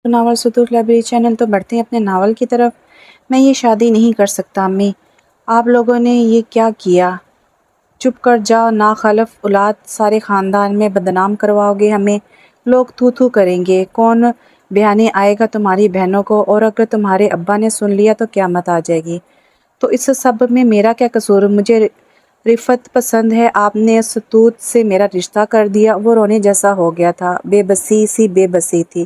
Novel ستوت library channel تو بڑھتے ہیں اپنے ناول کی طرف۔ میں یہ شادی نہیں کر سکتا امی، آپ لوگوں نے یہ کیا کیا؟ چپ کر جاؤ ناخلف اولاد، سارے خاندان میں بدنام کرواؤ گے ہمیں، لوگ تھو تھو کریں گے، کون بیانے آئے گا تمہاری بہنوں کو، اور اگر تمہارے ابا نے سن لیا تو قیامت آ جائے گی۔ تو اس سب میں میرا کیا قصور؟ مجھے رفت پسند ہے، آپ نے ستوت سے میرا رشتہ کر دیا۔ وہ رونے جیسا ہو گیا تھا، بے بسی سی بے بسی تھی۔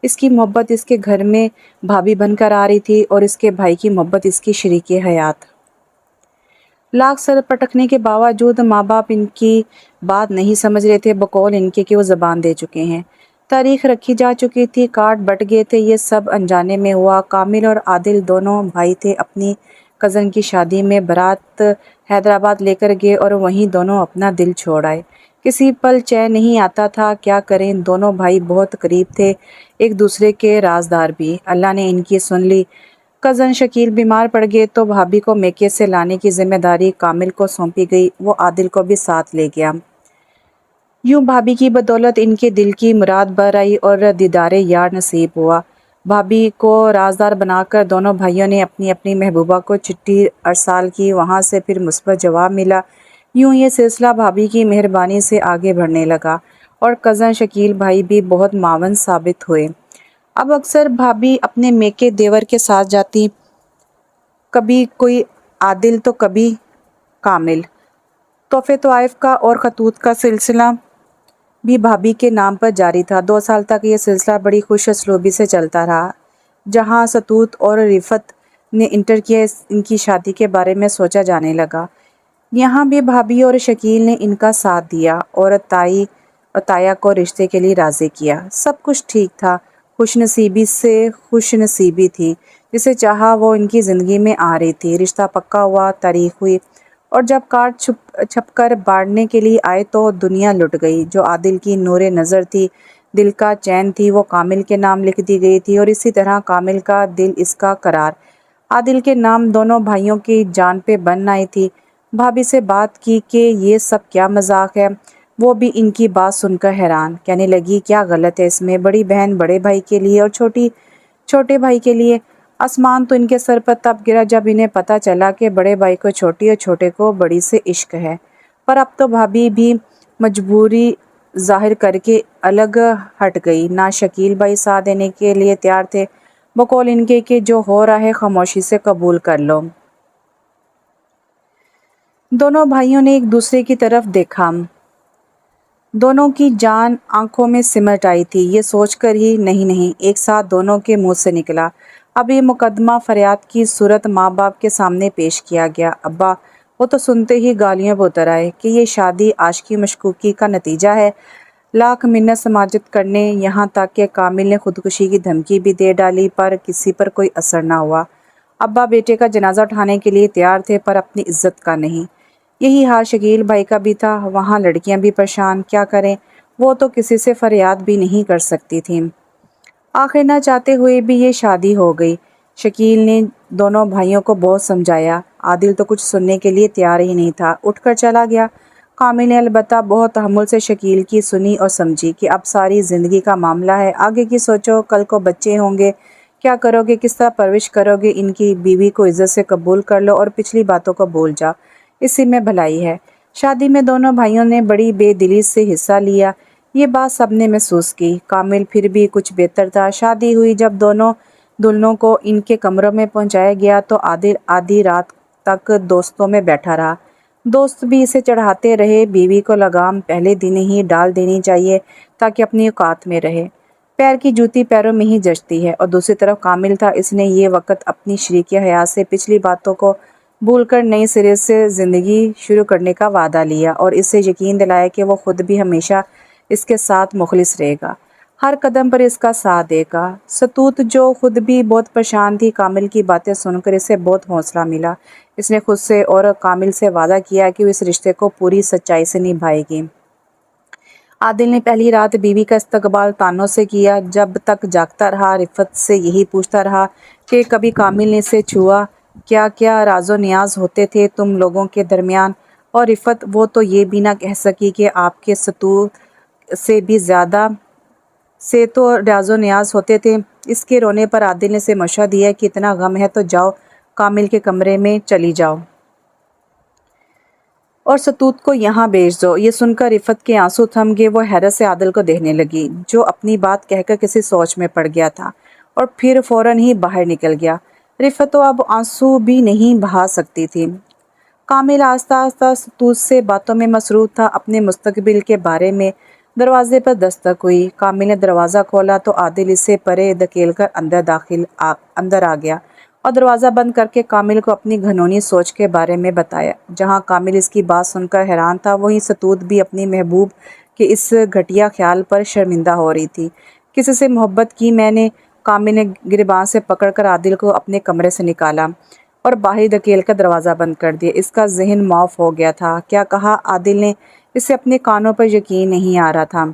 اس کی محبت اس کے گھر میں بھابھی بن کر آ رہی تھی، اور اس کے بھائی کی محبت اس کی شریک حیات۔ لاکھ سر پٹکنے کے باوجود ماں باپ ان کی بات نہیں سمجھ رہے تھے، بقول ان کے کہ وہ زبان دے چکے ہیں۔ تاریخ رکھی جا چکی تھی، کارڈ بٹ گئے تھے، یہ سب انجانے میں ہوا۔ کامل اور عادل دونوں بھائی تھے، اپنی کزن کی شادی میں بارات حیدرآباد لے کر گئے اور وہیں دونوں اپنا دل چھوڑ آئے۔ کسی پل چین نہیں آتا تھا، کیا کریں؟ دونوں بھائی بہت قریب تھے، ایک دوسرے کے رازدار بھی۔ اللہ نے ان کی سن لی۔ کزن شکیل بیمار پڑ گئے تو بھابھی کو میکے سے لانے کی ذمہ داری کامل کو سونپی گئی، وہ عادل کو بھی ساتھ لے گیا۔ یوں بھابھی کی بدولت ان کے دل کی مراد بھر آئی اور دیدار یار نصیب ہوا۔ بھابھی کو رازدار بنا کر دونوں بھائیوں نے اپنی اپنی محبوبہ کو چٹھی ارسال کی، وہاں سے پھر مثبت جواب ملا۔ یوں یہ سلسلہ بھابھی کی مہربانی سے آگے بڑھنے لگا، اور کزن شکیل بھائی بھی بہت معاون ثابت ہوئے۔ اب اکثر بھابھی اپنے میکے دیور کے ساتھ جاتی، کبھی کوئی عادل تو کبھی کامل۔ تحفے طوائف کا اور خطوط کا سلسلہ بھی بھابھی کے نام پر جاری تھا۔ 2 سال تک یہ سلسلہ بڑی خوش اسلوبی سے چلتا رہا۔ جہاں ستوت اور رفت نے انٹر کیا، ان کی شادی کے بارے میں سوچا جانے لگا۔ یہاں بھی بھابھی اور شکیل نے ان کا ساتھ دیا اور تائی اور تایا کو رشتے کے لیے راضی کیا۔ سب کچھ ٹھیک تھا، خوش نصیبی سے خوش نصیبی تھی، جسے چاہا وہ ان کی زندگی میں آ رہی تھی۔ رشتہ پکا ہوا، تاریخ ہوئی، اور جب کارڈ چھپ کر بانٹنے کے لیے آئے تو دنیا لٹ گئی۔ جو عادل کی نور نظر تھی، دل کا چین تھی، وہ کامل کے نام لکھ دی گئی تھی، اور اسی طرح کامل کا دل، اس کا قرار عادل کے نام دونوں بھائیوں کی جان پہ بن آئی تھی۔ بھابھی سے بات کی کہ یہ سب کیا مذاق ہے، وہ بھی ان کی بات سن کر حیران، کہنے لگی کیا غلط ہے اس میں؟ بڑی بہن بڑے بھائی کے لیے اور چھوٹے بھائی کے لیے۔ آسمان تو ان کے سر پر تب گرا جب انہیں پتہ چلا کہ بڑے بھائی کو چھوٹی اور چھوٹے کو بڑی سے عشق ہے۔ پر اب تو بھابھی بھی مجبوری ظاہر کر کے الگ ہٹ گئی۔ نہ شکیل بھائی ساتھ دینے کے لیے تیار تھے، بقول ان کے کہ جو ہو رہا ہے خاموشی سے قبول کر لو۔ دونوں بھائیوں نے ایک دوسرے کی طرف دیکھا، دونوں کی جان آنکھوں میں سمٹ آئی تھی۔ یہ سوچ کر ہی نہیں ایک ساتھ دونوں کے منہ سے نکلا۔ اب یہ مقدمہ فریاد کی صورت ماں باپ کے سامنے پیش کیا گیا۔ ابا وہ تو سنتے ہی گالیوں پہ اتر آئے کہ یہ شادی عاشقی مشکوکی کا نتیجہ ہے۔ لاکھ منت سماجت کرنے، یہاں تک کہ کامل نے خودکشی کی دھمکی بھی دے ڈالی، پر کسی پر کوئی اثر نہ ہوا۔ ابا بیٹے کا جنازہ اٹھانے کے لیے تیار تھے، پر اپنی عزت کا نہیں۔ یہی حال شکیل بھائی کا بھی تھا، وہاں لڑکیاں بھی پریشان، کیا کریں؟ وہ تو کسی سے فریاد بھی نہیں کر سکتی تھیں۔ آخر نہ چاہتے ہوئے بھی یہ شادی ہو گئی۔ شکیل نے دونوں بھائیوں کو بہت سمجھایا، عادل تو کچھ سننے کے لیے تیار ہی نہیں تھا، اٹھ کر چلا گیا۔ کامل نے البتہ بہت تحمل سے شکیل کی سنی اور سمجھی کہ اب ساری زندگی کا معاملہ ہے، آگے کی سوچو، کل کو بچے ہوں گے، کیا کرو گے، کس طرح پرورش کرو گے ان کی؟ بیوی کو عزت سے قبول کر لو اور پچھلی باتوں کو بھول جاؤ، اسی میں بھلائی ہے۔ شادی میں دونوں بھائیوں نے بڑی بے دلی سے حصہ لیا، یہ بات سب نے محسوس کی۔ کامل پھر بھی کچھ بہتر تھا۔ شادی ہوئی، جب دونوں دلہنوں کو ان کے کمروں میں پہنچایا گیا تو عادل آدھی رات تک دوستوں میں بیٹھا رہا۔ دوست بھی اسے چڑھاتے رہے، بیوی کو لگام پہلے دن ہی ڈال دینی چاہیے تاکہ اپنی اوقات میں رہے، پیر کی جوتی پیروں میں ہی جچتی ہے۔ اور دوسری طرف کامل تھا، اس نے یہ وقت اپنی شریک حیات سے پچھلی باتوں کو بھول کر نئے سرے سے زندگی شروع کرنے کا وعدہ لیا، اور اسے یقین دلایا کہ وہ خود بھی ہمیشہ اس کے ساتھ مخلص رہے گا، ہر قدم پر اس کا ساتھ دے گا۔ ستوت جو خود بھی بہت پریشان تھی، کامل کی باتیں سن کر اسے بہت حوصلہ ملا۔ اس نے خود سے اور کامل سے وعدہ کیا کہ وہ اس رشتے کو پوری سچائی سے نبھائے گی۔ عادل نے پہلی رات بیوی کا استقبال تانوں سے کیا، جب تک جاگتا رہا رفت سے یہی پوچھتا رہا کہ کبھی کامل نے اسے چھوا؟ کیا کیا راز و نیاز ہوتے تھے تم لوگوں کے درمیان؟ اور رفت وہ تو یہ بھی نہ کہہ سکی کہ آپ کے ستوت سے بھی زیادہ سے تو راز و نیاز ہوتے تھے۔ اس کے رونے پر عادل نے اسے مشورہ دیا کہ اتنا غم ہے تو جاؤ کامل کے کمرے میں چلی جاؤ اور ستوت کو یہاں بھیج دو۔ یہ سن کر رفت کے آنسو تھم گئے۔ وہ حیرت سے عادل کو دیکھنے لگی جو اپنی بات کہہ کر کسی سوچ میں پڑ گیا تھا اور پھر فوراً ہی باہر نکل گیا۔ رفت تو اب آنسو بھی نہیں بہا سکتی تھی۔ کامل آہستہ آہستہ ستوت سے باتوں میں مصروف تھا، اپنے مستقبل کے بارے میں۔ دروازے پر دستک ہوئی۔ کامل نے دروازہ کھولا تو عادل اسے پرے دھکیل کر اندر آ گیا اور دروازہ بند کر کے کامل کو اپنی گھنونی سوچ کے بارے میں بتایا۔ جہاں کامل اس کی بات سن کر حیران تھا، وہیں ستوت بھی اپنی محبوب کے اس گھٹیا خیال پر شرمندہ ہو رہی تھی۔ کسی سے محبت کی میں نے؟ کامل نے گریباں سے پکڑ کر عادل کو اپنے کمرے سے نکالا اور باہر دھکیل کر دروازہ بند کر دیا۔ اس کا ذہن معاف ہو گیا تھا۔ کیا کہا عادل نے؟ اسے اپنے کانوں پر یقین نہیں آ رہا تھا۔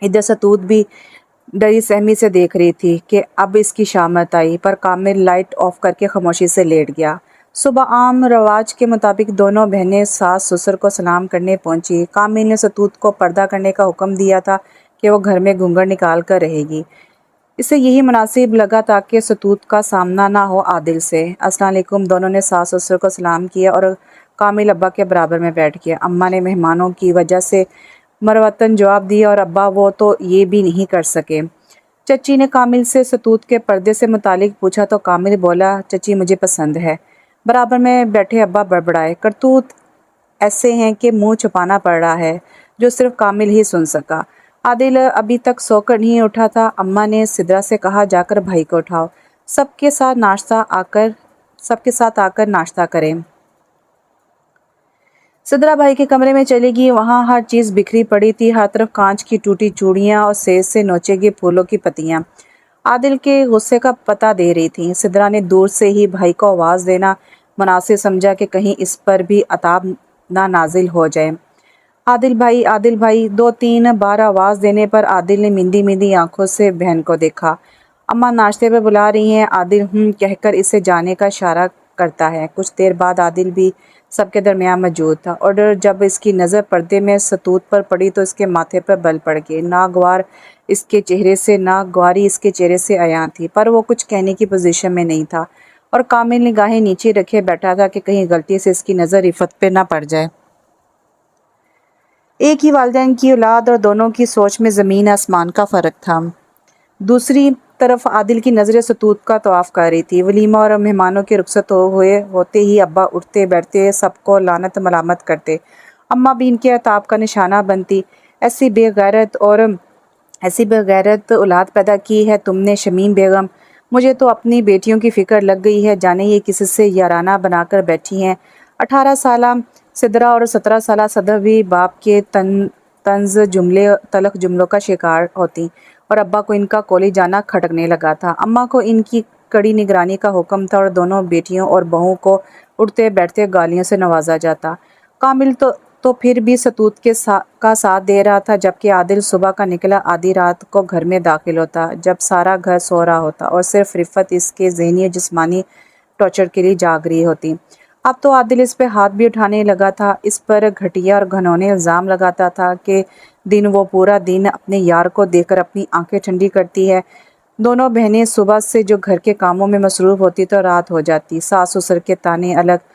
ادھر ستوت بھی ڈری سہمی سے دیکھ رہی تھی کہ اب اس کی شامت آئی، پر کامل لائٹ آف کر کے خاموشی سے لیٹ گیا۔ صبح عام رواج کے مطابق دونوں بہنیں ساس سسر کو سلام کرنے پہنچی۔ کامل نے ستوت کو پردہ کرنے کا حکم دیا تھا کہ وہ گھر میں گھونگھٹ نکال کر رہے گی۔ اسے یہی مناسب لگا تاکہ ستوت کا سامنا نہ ہو عادل سے۔ السلام علیکم۔ دونوں نے ساس سسر کو سلام کیا اور کامل ابا کے برابر میں بیٹھ گیا۔ اماں نے مہمانوں کی وجہ سے مروتاً جواب دیا اور ابا وہ تو یہ بھی نہیں کر سکے۔ چچی نے کامل سے ستوت کے پردے سے متعلق پوچھا تو کامل بولا، چچی مجھے پسند ہے۔ برابر میں بیٹھے ابا بڑبڑائے، کرتوت ایسے ہیں کہ منہ چھپانا پڑ رہا ہے، جو صرف کامل ہی سن سکا۔ عادل ابھی تک سو کر نہیں اٹھا تھا۔ اماں نے سدرا سے کہا، جا کر بھائی کو اٹھاؤ، سب کے ساتھ آ کر ناشتہ کریں۔ سدرا بھائی کے کمرے میں چلی گئی۔ وہاں ہر چیز بکھری پڑی تھی، ہر طرف کانچ کی ٹوٹی چوڑیاں اور سیز سے نوچے گئے پھولوں کی پتیاں عادل کے غصے کا پتہ دے رہی تھیں۔ سدرا نے دور سے ہی بھائی کو آواز دینا مناسب سمجھا کہ کہیں اس پر بھی عتاب نہ نازل ہو جائے۔ عادل بھائی، 2-3 بار آواز دینے پر عادل نے مندی مندی آنکھوں سے بہن کو دیکھا۔ اماں ناشتے پہ بلا رہی ہیں۔ عادل کہہ کر اسے جانے کا اشارہ کرتا ہے۔ کچھ دیر بعد عادل بھی سب کے درمیان موجود تھا اور جب اس کی نظر پردے میں ستوت پر پڑی تو اس کے ماتھے پر بل پڑ گئی۔ ناگواری اس کے چہرے سے عیاں تھی، پر وہ کچھ کہنے کی پوزیشن میں نہیں تھا اور کامل نگاہیں نیچے رکھے بیٹھا تھا کہ کہیں غلطی سے اس کی نظر رفت پہ نہ پڑ جائے۔ ایک ہی والدین کی اولاد اور دونوں کی سوچ میں زمین آسمان کا فرق تھا۔ دوسری طرف عادل کی نظریں ستوت کا طواف کر رہی تھی۔ ولیمہ اور مہمانوں کے رخصت ہوتے ہی ابا اٹھتے بیٹھتے سب کو لعنت ملامت کرتے، اماں بھی ان کے عتاب کا نشانہ بنتی۔ ایسی بے غیرت اولاد پیدا کی ہے تم نے شمیم بیگم، مجھے تو اپنی بیٹیوں کی فکر لگ گئی ہے، جانے یہ کسی سے یارانہ بنا کر بیٹھی ہیں۔ 18 سالہ سدرا اور 17 سالہ صدف بھی باپ کے تلخ جملوں کا شکار ہوتی اور ابا کو ان کا کولی جانا کھٹکنے لگا تھا۔ اماں کو ان کی کڑی نگرانی کا حکم تھا اور دونوں بیٹیوں اور بہوؤں کو اٹھتے بیٹھتے گالیوں سے نوازا جاتا۔ کامل تو پھر بھی ستوت کا ساتھ دے رہا تھا، جبکہ عادل صبح کا نکلا آدھی رات کو گھر میں داخل ہوتا جب سارا گھر سو رہا ہوتا اور صرف رفت اس کے ذہنی اور جسمانی ٹارچر کے لیے جاگ رہی ہوتی۔ اب تو عادل اس پہ ہاتھ بھی اٹھانے لگا تھا، اس پر گھٹیا اور گھنونے الزام لگاتا تھا کہ وہ پورا دن اپنے یار کو دیکھ کر اپنی آنکھیں ٹھنڈی کرتی ہے۔ دونوں بہنیں صبح سے جو گھر کے کاموں میں مصروف ہوتی تو رات ہو جاتی۔ ساس سسر کے تانے الگ،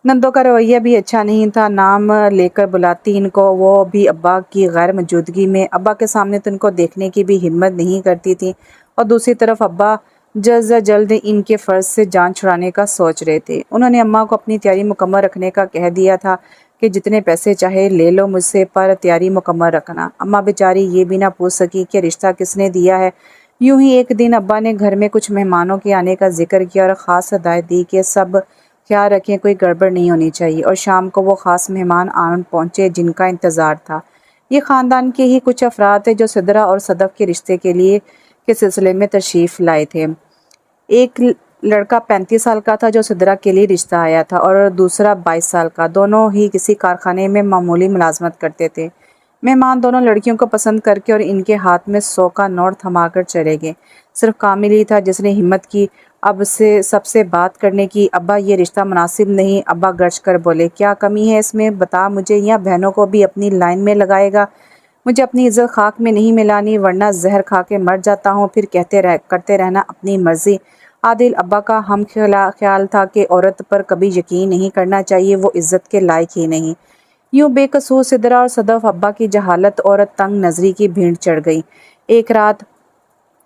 نندوں کا رویہ بھی اچھا نہیں تھا، نام لے کر بلاتی ان کو، وہ بھی ابا کی غیر موجودگی میں۔ ابا کے سامنے تو ان کو دیکھنے کی بھی ہمت نہیں کرتی تھی اور دوسری طرف ابا جلد از جلد ان کے فرض سے جان چھڑانے کا سوچ رہے تھے۔ انہوں نے اماں کو اپنی تیاری مکمل رکھنے کا کہہ دیا تھا کہ جتنے پیسے چاہے لے لو مجھ سے، پر تیاری مکمل رکھنا۔ اماں بیچاری یہ بھی نہ پوچھ سکی کہ رشتہ کس نے دیا ہے۔ یوں ہی ایک دن ابا نے گھر میں کچھ مہمانوں کے آنے کا ذکر کیا اور خاص ہدایت دی کہ سب خیال رکھیں، کوئی گڑبڑ نہیں ہونی چاہیے، اور شام کو وہ خاص مہمان آن پہنچے جن کا انتظار تھا۔ یہ خاندان کے ہی کچھ افراد تھے جو سدرا اور صدف کے رشتے کے سلسلے میں تشریف لائے تھے۔ ایک لڑکا 35 سال کا تھا جو سدرا کے لیے رشتہ آیا تھا اور دوسرا 22 سال کا، دونوں ہی کسی کارخانے میں معمولی ملازمت کرتے تھے۔ مہمان دونوں لڑکیوں کو پسند کر کے اور ان کے ہاتھ میں 100 کا نوٹ تھما کر چلے گئے۔ صرف کامل ہی تھا جس نے ہمت کی اب سے سب سے بات کرنے کی۔ ابا یہ رشتہ مناسب نہیں، ابا گرج کر بولے، کیا کمی ہے اس میں بتا مجھے، یا بہنوں کو بھی اپنی لائن میں لگائے گا؟ مجھے اپنی عزت خاک میں نہیں ملانی ورنہ زہر کھا کے مر جاتا ہوں، پھر کرتے رہنا اپنی مرضی۔ عادل ابا کا ہم خیال تھا کہ عورت پر کبھی یقین نہیں کرنا چاہیے، وہ عزت کے لائق ہی نہیں۔ یوں بے قصور سدرا اور صدف ابا کی جہالت اور تنگ نظری کی بھیڑ چڑھ گئی۔ ایک رات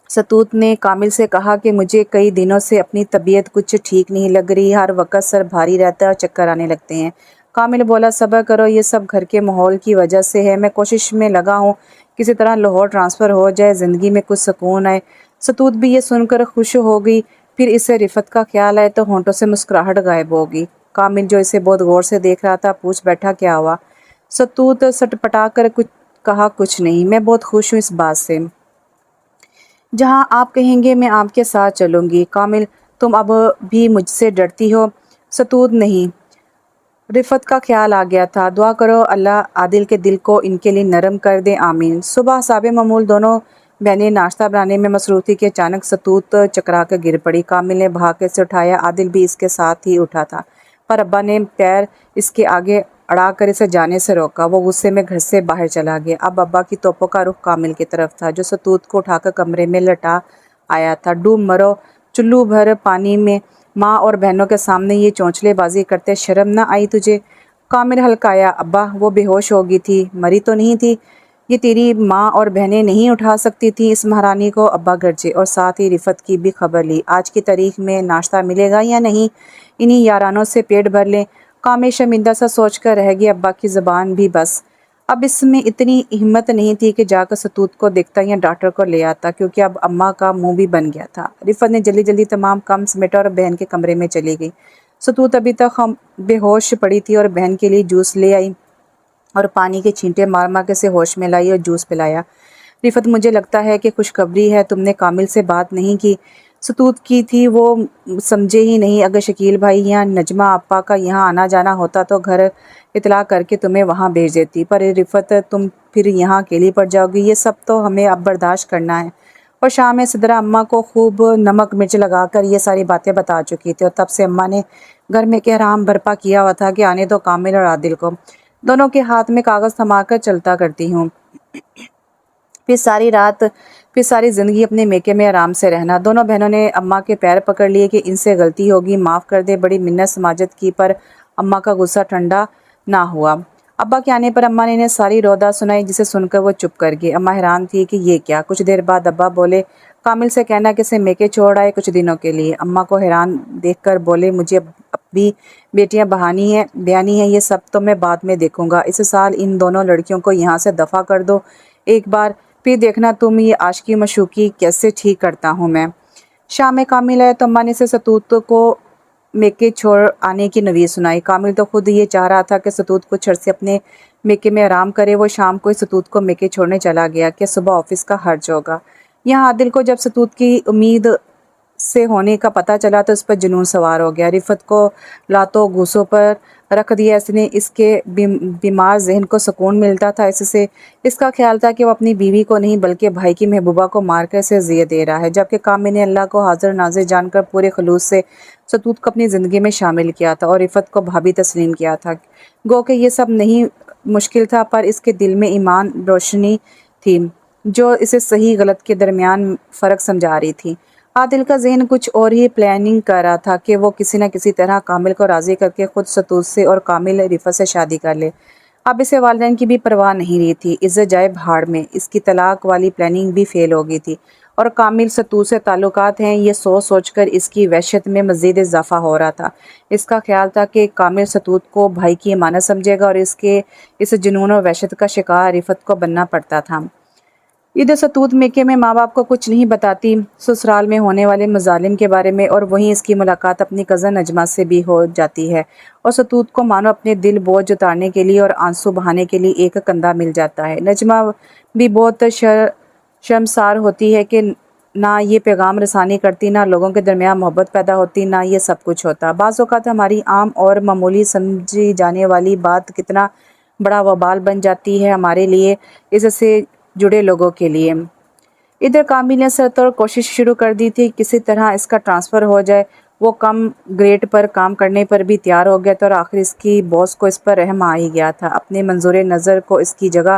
ستوت نے کامل سے کہا کہ مجھے کئی دنوں سے اپنی طبیعت کچھ ٹھیک نہیں لگ رہی، ہر وقت سر بھاری رہتا ہے اور چکر آنے لگتے ہیں۔ کامل بولا صبر کرو، یہ سب گھر کے ماحول کی وجہ سے ہے، میں کوشش میں لگا ہوں کسی طرح لاہور ٹرانسفر ہو جائے، زندگی میں کچھ سکون آئے۔ ستوت بھی یہ سن کر خوش ہو گئی، پھر اسے رفت کا خیال آئے تو ہونٹوں سے مسکراہٹ غائب ہوگی۔ کامل جو اسے بہت غور سے دیکھ رہا تھا پوچھ بیٹھا کیا ہوا؟ ستوت سٹ پٹا کر کچھ نہیں، میں بہت خوش ہوں اس بات سے، جہاں آپ کہیں گے میں آپ کے ساتھ چلوں گی۔ کامل تم اب بھی مجھ سے ڈرتی ہو؟ ستوت نہیں، رفت کا خیال آ گیا تھا، دعا کرو اللہ عادل کے دل کو ان کے لیے نرم کر دے، آمین۔ صبح سابے معمول دونوں بہنیں ناشتہ بنانے میں مصروف تھی کہ اچانک ستوت چکرا کر گر پڑی۔ کامل نے بھاگ کے اسے اٹھایا، عادل بھی اس کے ساتھ ہی اٹھا تھا، پر ابا نے پیر اس کے آگے اڑا کر اسے جانے سے روکا۔ وہ غصے میں گھر سے باہر چلا گیا۔ اب ابا کی توپوں کا رخ کامل کی طرف تھا، جو ستوت کو اٹھا کر کمرے میں لٹا آیا تھا۔ ڈوب مرو چلو بھر پانی میں، ماں اور بہنوں کے سامنے یہ چونچلے بازی کرتے شرم نہ آئی تجھے؟ کامل ہلکایا، ابا وہ بے ہوش ہو گئی تھی، مری تو نہیں تھی؟ یہ تیری ماں اور بہنیں نہیں اٹھا سکتی تھی اس مہارانی کو؟ ابا گرجے اور ساتھ ہی رفت کی بھی خبر لی، آج کی تاریخ میں ناشتہ ملے گا یا نہیں؟ انہی یارانوں سے پیٹ بھر لیں۔ کامل شرمندہ سا سوچ کر رہ گیا، ابا کی زبان بھی بس۔ اب اس میں اتنی ہمت نہیں تھی کہ جا کر ستوت کو دیکھتا یا ڈاکٹر کو لے آتا، کیونکہ اب اماں کا منہ بھی بن گیا تھا۔ رفت نے جلدی جلدی تمام کام سمیٹا اور بہن کے کمرے میں چلی گئی۔ ستوت ابھی تک بے ہوش پڑی تھی اور بہن کے لیے جوس لے آئی اور پانی کے چھینٹے مار مار کے اسے ہوش میں لائی اور جوس پلایا۔ رفت مجھے لگتا ہے کہ خوشخبری ہے، تم نے کامل سے بات نہیں کی؟ ستوت کی تھی، وہ سمجھے ہی نہیں، اگر شکیل بھائی یا نجمہ آپا کا یہاں آنا جانا ہوتا تو گھر اطلاع کر کے تمہیں وہاں بھیج دیتی، پر رفت تم پھر یہاں اکیلی پڑ جاؤ گی، یہ سب تو ہمیں اب برداشت کرنا ہے۔ اور شام میں صدرا اماں کو خوب نمک مرچ لگا کر یہ ساری باتیں بتا چکی تھی، اور تب سے اماں نے گھر میں احترام برپا کیا ہوا تھا کہ آنے دو کامل اور عادل کو، دونوں کے ہاتھ میں کاغذ تھما کر چلتا کرتی ہوں، پھر ساری زندگی اپنے میکے میں آرام سے رہنا۔ دونوں بہنوں نے اماں کے پیر پکڑ لیے کہ ان سے غلطی ہوگی، معاف کر دے، بڑی منت سماجت کی، پر اماں کا غصہ ٹھنڈا نہ ہوا۔ ابا کے آنے پر اماں نے انہیں ساری رودا سنائی، جسے سن کر وہ چپ کر گئے۔ اماں حیران تھی کہ یہ کیا؟ کچھ دیر بعد ابا بولے، کامل سے کہنا کہ اسے میکے چھوڑ آئے کچھ دنوں کے لیے۔ اماں کو حیران دیکھ کر بولے، مجھے اب بھی بیٹیاں بیانی ہیں، یہ سب تو میں بعد میں دیکھوں گا، اس سال ان دونوں لڑکیوں کو یہاں سے دفع کر دو ایک بار، پھر دیکھنا تم یہ عاشقی مشوقی کیسے ٹھیک کرتا ہوں میں۔ شام میں کامل آیا تو اماں نے اسے ستوت کو میکے چھوڑ آنے کی نوید سنائی۔ کامل تو خود یہ چاہ رہا تھا کہ ستوت کچھ عرصے اپنے میکے میں آرام کرے۔ وہ شام کو ہی ستوت کو میکے چھوڑنے چلا گیا کہ صبح آفس کا حرج ہوگا۔ یہاں عادل کو جب ستوت کی امید سے ہونے کا پتہ چلا تو اس پر جنون سوار ہو گیا۔ رفت کو لاتوں گھوسوں پر رکھ دیا اس نے، اس کے بیمار ذہن کو سکون ملتا تھا اس سے۔ اس کا خیال تھا کہ وہ اپنی بیوی کو نہیں بلکہ بھائی کی محبوبہ کو مار کر اسے اذیت دے رہا ہے، جبکہ کامل نے اللہ کو حاضر ناظر جان کر پورے خلوص سے ستوت کو اپنی زندگی میں شامل کیا تھا اور رفت کو بھابھی تسلیم کیا تھا۔ گو کہ یہ سب نہیں مشکل تھا، پر اس کے دل میں ایمان روشنی تھی جو اسے صحیح غلط کے درمیان فرق سمجھا رہی تھی۔ عادل کا ذہن کچھ اور ہی پلاننگ کر رہا تھا کہ وہ کسی نہ کسی طرح کامل کو راضی کر کے خود ستوت سے اور کامل رفت سے شادی کر لے۔ اب اسے والدین کی بھی پرواہ نہیں رہی تھی، عزت جائے بھاڑ میں، اس کی طلاق والی پلاننگ بھی فیل ہو گئی تھی، اور کامل ستوت سے تعلقات ہیں یہ سوچ سوچ کر اس کی وحشت میں مزید اضافہ ہو رہا تھا۔ اس کا خیال تھا کہ کامل ستوت کو بھائی کی امانت سمجھے گا اور اس جنون اور وحشت کا شکار رفت کو بننا پڑتا تھا۔ ادھر ستوت میکے میں ماں باپ کو کچھ نہیں بتاتی سسرال میں ہونے والے مظالم کے بارے میں، اور وہیں اس کی ملاقات اپنی کزن نجمہ سے بھی ہو جاتی ہے، اور ستوت کو مانو اپنے دل بوجھ اتارنے کے لیے اور آنسو بہانے کے لیے ایک کندھا مل جاتا ہے۔ نجمہ بھی بہت شرمسار ہوتی ہے کہ نہ یہ پیغام رسانی کرتی، نہ لوگوں کے درمیان محبت پیدا ہوتی، نہ یہ سب کچھ ہوتا۔ بعض اوقات ہماری عام اور معمولی سمجھی جانے والی بات کتنا بڑا وبال بن جاتی ہے ہمارے لیے، اس سے جڑے لوگوں کے لیے۔ ادھر کامل نے سرتوڑ کوشش شروع کر دی تھی کسی طرح اس کا ٹرانسفر ہو جائے، وہ کم گریڈ پر کام کرنے پر بھی تیار ہو گیا تھا، اور آخر اس کی باس کو اس پر رحم آ ہی گیا تھا۔ اپنے منظور نظر کو اس کی جگہ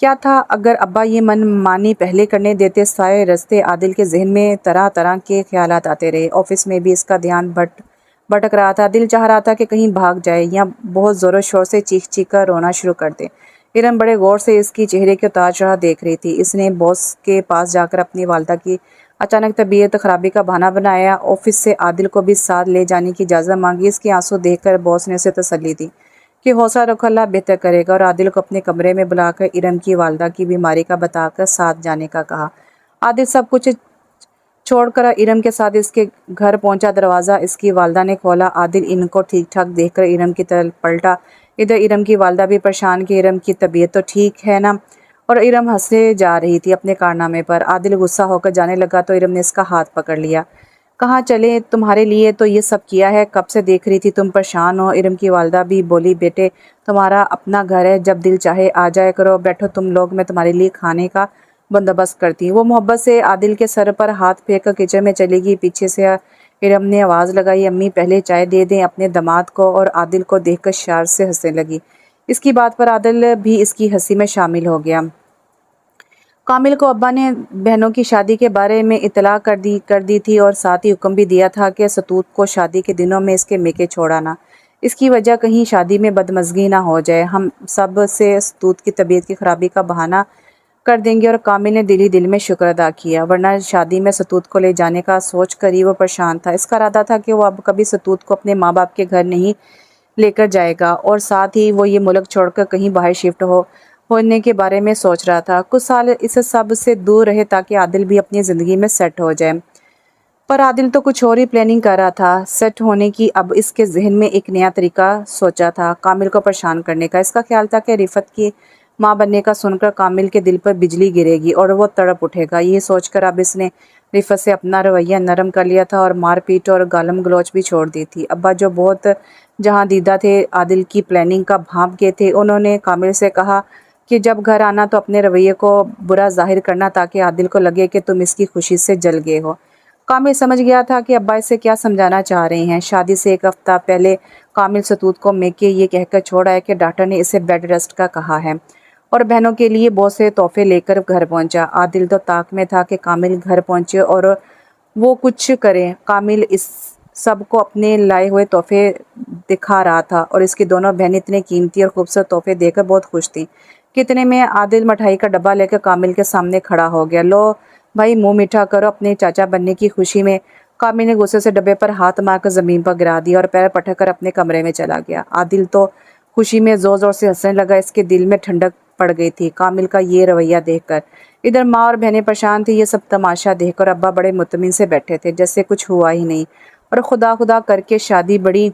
کیا تھا اگر ابا یہ من مانی پہلے کرنے دیتے؟ سارے رستے عادل کے ذہن میں طرح طرح کے خیالات آتے رہے۔ آفس میں بھی اس کا دھیان بھٹک رہا تھا۔ دل چاہ رہا تھا کہ کہیں بھاگ جائے یا بہت زور و شور سے چیخ چیخ کر رونا شروع کر دے۔ ارم بڑے غور سے اس کی چہرے کے اتار چڑھاؤ دیکھ رہی تھی۔ اس نے باس کے پاس جا کر اپنی والدہ کی اچانک طبیعت خرابی کا بہانہ بنایا۔ آفس سے عادل کو بھی ساتھ لے جانے کی اجازت مانگی۔ اس کے آنسو دیکھ کر باس نے اسے تسلی دی کہ حوصلہ رکھو، اللہ بہتر کرے گا، اور عادل کو اپنے کمرے میں بلا کر ارم کی والدہ کی بیماری کا بتا کر ساتھ جانے کا کہا۔ عادل سب کچھ چھوڑ کر ارم کے ساتھ اس کے گھر پہنچا۔ دروازہ اس کی والدہ نے کھولا۔ عادل ان کو ٹھیک ٹھاک دیکھ کر ارم کی طرف پلٹا۔ ادھر ارم کی والدہ بھی پریشان کہ ارم کی طبیعت تو ٹھیک ہے نا، اور ارم ہنسے جا رہی تھی اپنے کارنامے پر۔ عادل غصہ ہو کر جانے لگا تو ارم نے اس کا ہاتھ پکڑ لیا۔ کہاں چلے؟ تمہارے لیے تو یہ سب کیا ہے، کب سے دیکھ رہی تھی تم پریشان ہو۔ ارم کی والدہ بھی بولی، بیٹے تمہارا اپنا گھر ہے، جب دل چاہے آ جایا کرو، بیٹھو تم لوگ، میں تمہارے لیے کھانے کا بندوبست کرتی ہوں۔ وہ محبت سے عادل کے سر پر ہاتھ پھینک کر کچن میں چلی گئی۔ پیچھے سے ارم نے آواز لگائی، امی پہلے چائے دے دیں اپنے داماد کو، اور عادل کو دیکھ کر شرارت سے ہنسنے لگی۔ اس کی بات پر عادل بھی اس کی ہنسی میں شامل ہو گیا۔ کامل کو ابا نے بہنوں کی شادی کے بارے میں اطلاع کر دی تھی، اور ساتھ ہی حکم بھی دیا تھا کہ ستوت کو شادی کے دنوں میں اس کے میکے چھوڑانا۔ اس کی وجہ کہیں شادی میں بدمزگی نہ ہو جائے۔ ہم سب سے ستوت کی طبیعت کی خرابی کا بہانہ کر دیں گے۔ اور کامل نے دل ہی دل میں شکر ادا کیا، ورنہ شادی میں ستوت کو لے جانے کا سوچ کر ہی وہ پریشان تھا۔ اس کا ارادہ تھا کہ وہ اب کبھی ستوت کو اپنے ماں باپ کے گھر نہیں لے کر جائے گا، اور ساتھ ہی وہ یہ ملک چھوڑ کر کہیں باہر شفٹ ہونے کے بارے میں سوچ رہا تھا۔ کچھ سال اس سب سے دور رہے تاکہ عادل بھی اپنی زندگی میں سیٹ ہو جائے۔ پر عادل تو کچھ اور ہی پلاننگ کر رہا تھا سیٹ ہونے کی۔ اب اس کے ذہن میں ایک نیا طریقہ سوچا تھا کامل کو پریشان کرنے کا۔ اس کا خیال تھا کہ رفت کی ماں بننے کا سن کر کامل کے دل پر بجلی گرے گی اور وہ تڑپ اٹھے گا۔ یہ سوچ کر اب اس نے رفت سے اپنا رویہ نرم کر لیا تھا اور مار پیٹ اور گالم گلوچ بھی چھوڑ دی تھی۔ ابا جو بہت جہاں دیدہ تھے، عادل کی پلاننگ کا بھانپ گئے تھے۔ انہوں نے کامل سے کہا کہ جب گھر آنا تو اپنے رویے کو برا ظاہر کرنا تاکہ عادل کو لگے کہ تم اس کی خوشی سے جل گئے ہو۔ کامل سمجھ گیا تھا کہ ابا اسے کیا سمجھانا چاہ رہے ہیں۔ شادی سے ایک ہفتہ پہلے کامل ستوت کو میکے یہ کہہ کر چھوڑ آیا کہ ڈاکٹر نے اسے بیڈ ریسٹ کا کہا ہے، اور بہنوں کے لیے بہت سے تحفے لے کر گھر پہنچا۔ عادل تو طاق میں تھا کہ کامل گھر پہنچے اور وہ کچھ کرے۔ کامل اس سب کو اپنے لائے ہوئے تحفے دکھا رہا تھا، اور اس کی دونوں بہنیں اتنے قیمتی اور خوبصورت تحفے دے کر بہت خوش تھیں۔ کتنے میں عادل مٹھائی کا ڈبہ لے کر کامل کے سامنے کھڑا ہو گیا۔ لو بھائی، منہ میٹھا کرو اپنے چاچا بننے کی خوشی میں۔ کامل نے غصے سے ڈبے پر ہاتھ مار کر زمین پر گرا دیا اور پیر پٹک کر اپنے کمرے میں چلا گیا۔ عادل تو خوشی میں زور زور سے ہنسنے لگا۔ اس کے دل میں ٹھنڈک پڑ گئی تھی کامل کا یہ رویہ دیکھ کر۔ ادھر ماں اور بہنیں پریشان تھیں۔ یہ سب تماشا دیکھ کر ابا بڑے مطمئن سے بیٹھے تھے، جیسے کچھ ہوا ہی نہیں، اور خدا خدا کر کے شادی بڑی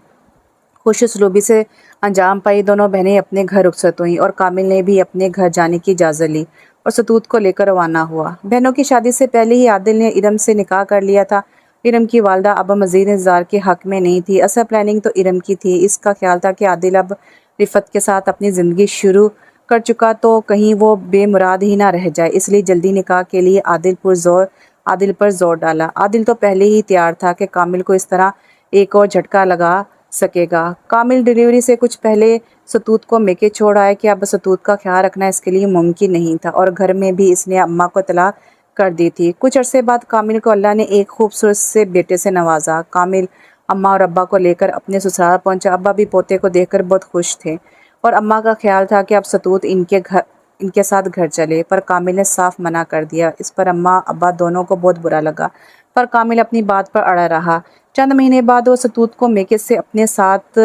خوش اسلوبی سے انجام پائی۔ دونوں بہنیں اپنے گھر رخصت ہوئیں اور کامل نے بھی اپنے گھر جانے کی اجازت لی اور ستوت کو لے کر روانہ ہوا۔ بہنوں کی شادی سے پہلے ہی عادل نے ارم سے نکاح کر لیا تھا۔ ارم کی والدہ اب مزید انتظار کے حق میں نہیں تھی۔ اصل پلاننگ تو ارم کی تھی۔ اس کا خیال تھا کہ عادل اب رفت کے ساتھ اپنی زندگی شروع کر چکا تو کہیں وہ بے مراد ہی نہ رہ جائے، اس لیے جلدی نکاح کے لیے عادل پر زور ڈالا۔ عادل تو پہلے ہی تیار تھا کہ کامل کو اس طرح ایک اور جھٹکا لگا سکے گا۔ کامل ڈیلیوری سے کچھ پہلے ستوت کو میکے چھوڑ آئے کہ اب ستوت کا خیال رکھنا اس کے لیے ممکن نہیں تھا، اور گھر میں بھی اس نے اماں کو اطلاع کر دی تھی۔ کچھ عرصے بعد کامل کو اللہ نے ایک خوبصورت سے بیٹے سے نوازا۔ کامل اماں اور ابا کو لے کر اپنے سسرال پہنچا۔ ابا بھی پوتے کو دیکھ کر بہت خوش تھے، اور اماں کا خیال تھا کہ اب ستوت ان کے ساتھ گھر چلے، پر کامل نے صاف منع کر دیا۔ اس پر اماں ابا دونوں کو بہت برا لگا، پر کامل اپنی بات پر اڑا رہا۔ چند مہینے بعد وہ ستوت کو میکے سے اپنے ساتھ